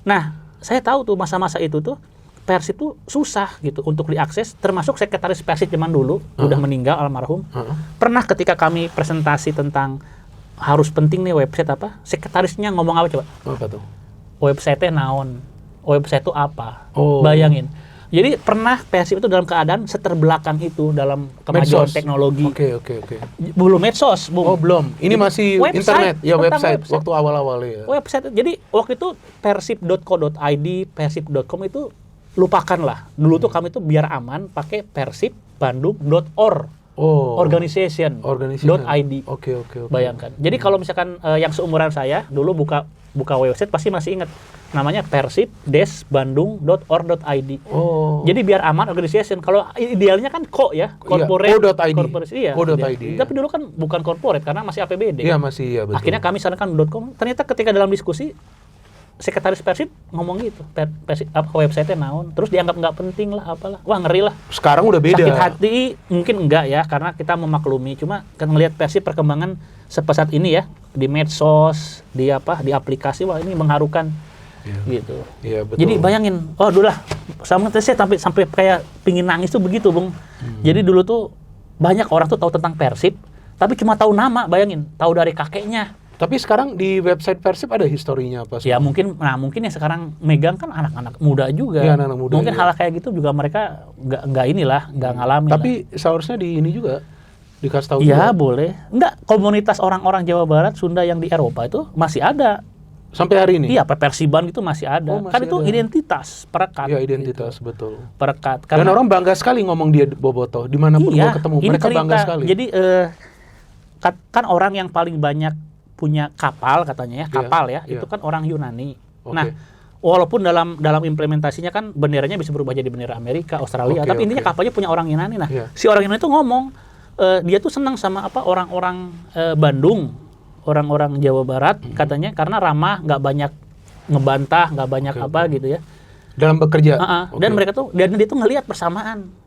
Nah, saya tahu tuh masa-masa itu tuh Persib tuh susah gitu untuk diakses, termasuk sekretaris Persib zaman dulu udah meninggal almarhum. Pernah ketika kami presentasi tentang harus penting nih website sekretarisnya ngomong apa coba? Apa tuh? Website-nya naon? Website itu apa? Bayangin. Jadi pernah Persib itu dalam keadaan seterbelakang itu dalam kemajuan teknologi. Oke. Belum medsos, Bung. Oh, belum. Ini masih internet. Ya, website waktu awal-awal ya. Website. Jadi waktu itu persib.co.id, persib.com itu lupakanlah. Dulu tuh kami tuh biar aman pakai persib.bandung.org. Organization.id. Oke. Bayangkan. Jadi kalau misalkan yang seumuran saya dulu buka website pasti masih ingat namanya persib-bandung.org.id. Jadi biar aman organization. Kalau idealnya kan corporate. .id. Tapi dulu kan bukan corporate karena masih APBD. Iya, masih betul. Akhirnya kami sarankan .com. Ternyata ketika dalam diskusi sekretaris Persib ngomong gitu, website-nya naon, terus dianggap nggak penting lah, apalah. Wah, ngeri lah. Sekarang udah beda. Sakit hati mungkin enggak ya, karena kita memaklumi. Cuma kan ngelihat Persib perkembangan sepesat ini ya, di medsos, di aplikasi, wah ini mengharukan. Gitu. Iya, betul. Jadi bayangin, dulu lah, saya sampai kayak pingin nangis tuh begitu, Bung. Jadi dulu tuh banyak orang tuh tahu tentang Persib, tapi cuma tahu nama, bayangin, tahu dari kakeknya. Tapi sekarang di website Persib ada historinya apa? Ya mungkin yang sekarang megang kan anak-anak muda juga. Ya, anak-anak muda. Mungkin hal kayak gitu juga mereka nggak ngalamin. Tapi seharusnya di ini juga dikasih tahu. Iya boleh. Enggak, komunitas orang-orang Jawa Barat, Sunda yang di Eropa itu masih ada. Sampai hari ini? Iya, Persiban itu masih ada. Kan itu identitas, perekat. Iya, identitas, gitu. Betul. Perekat. Dan orang bangga sekali ngomong dia Bobotoh. Dimanapun gua ketemu, mereka bangga sekali. Jadi, kan orang yang paling banyak punya kapal katanya ya, itu kan orang Yunani. Nah, walaupun dalam implementasinya kan benderanya bisa berubah jadi bendera Amerika, Australia, tapi intinya kapalnya punya orang Yunani. Nah, si orang Yunani itu ngomong, dia tuh senang sama orang-orang Bandung, orang-orang Jawa Barat katanya karena ramah, nggak banyak ngebantah, nggak banyak gitu ya. Dalam bekerja. Dan mereka tuh dia tuh ngelihat persamaan.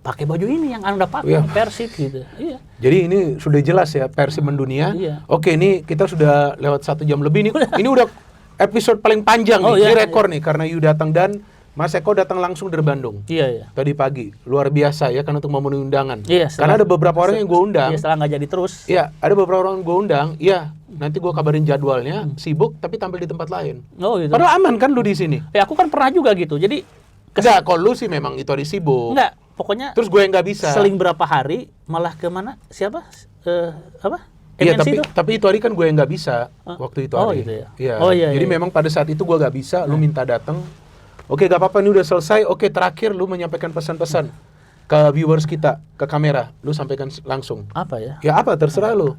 Pakai baju ini yang Anda pakai Persib gitu. Iya. Jadi ini sudah jelas ya Persib mendunia. Iya. Oke, ini kita sudah lewat 1 jam lebih nih. Ini udah episode paling panjang nih. Ini rekor nih karena Yu datang dan Mas Eko datang langsung dari Bandung. Iya. Tadi pagi. Luar biasa ya kan untuk memenuhi undangan. Iya, karena ada beberapa orang yang gue undang. Iya, setelah nggak jadi terus. Iya, ada beberapa orang yang gue undang. Iya, nanti gue kabarin jadwalnya. Sibuk tapi tampil di tempat lain. Oh gitu. Padahal aman kan lu di sini? Ya aku kan pernah juga gitu. Jadi enggak, kalau lu sih memang itu hari sibuk. Enggak, pokoknya terus gue yang nggak bisa. Seling berapa hari malah kemana? Siapa? Iya, MNC itu? tapi itu hari kan gue yang nggak bisa waktu itu Oh, hari. gitu ya? Iya. Oh, iya, Jadi iya. memang pada saat itu gue nggak bisa, lu minta datang. Oke, gak apa-apa, ini udah selesai. Oke, terakhir lu menyampaikan pesan-pesan ke viewers kita, ke kamera. Lu sampaikan langsung. Apa ya? Ya apa, terserah lu.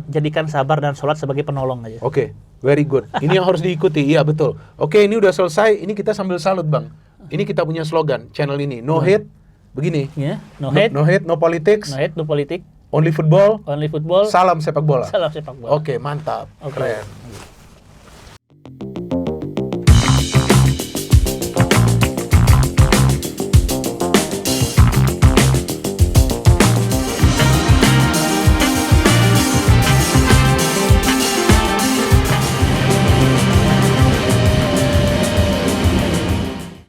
Jadikan sabar dan sholat sebagai penolong aja. Oke, very good. Ini yang harus diikuti. Iya, betul. Oke, ini udah selesai. Ini kita sambil salut, Bang. Ini kita punya slogan channel ini. No hate, begini. Ya, no hate, No hate, no politics. no hate, no politik, Only football. only football, Salam sepak bola. salam sepak bola. Oke, mantap. Oke. Keren.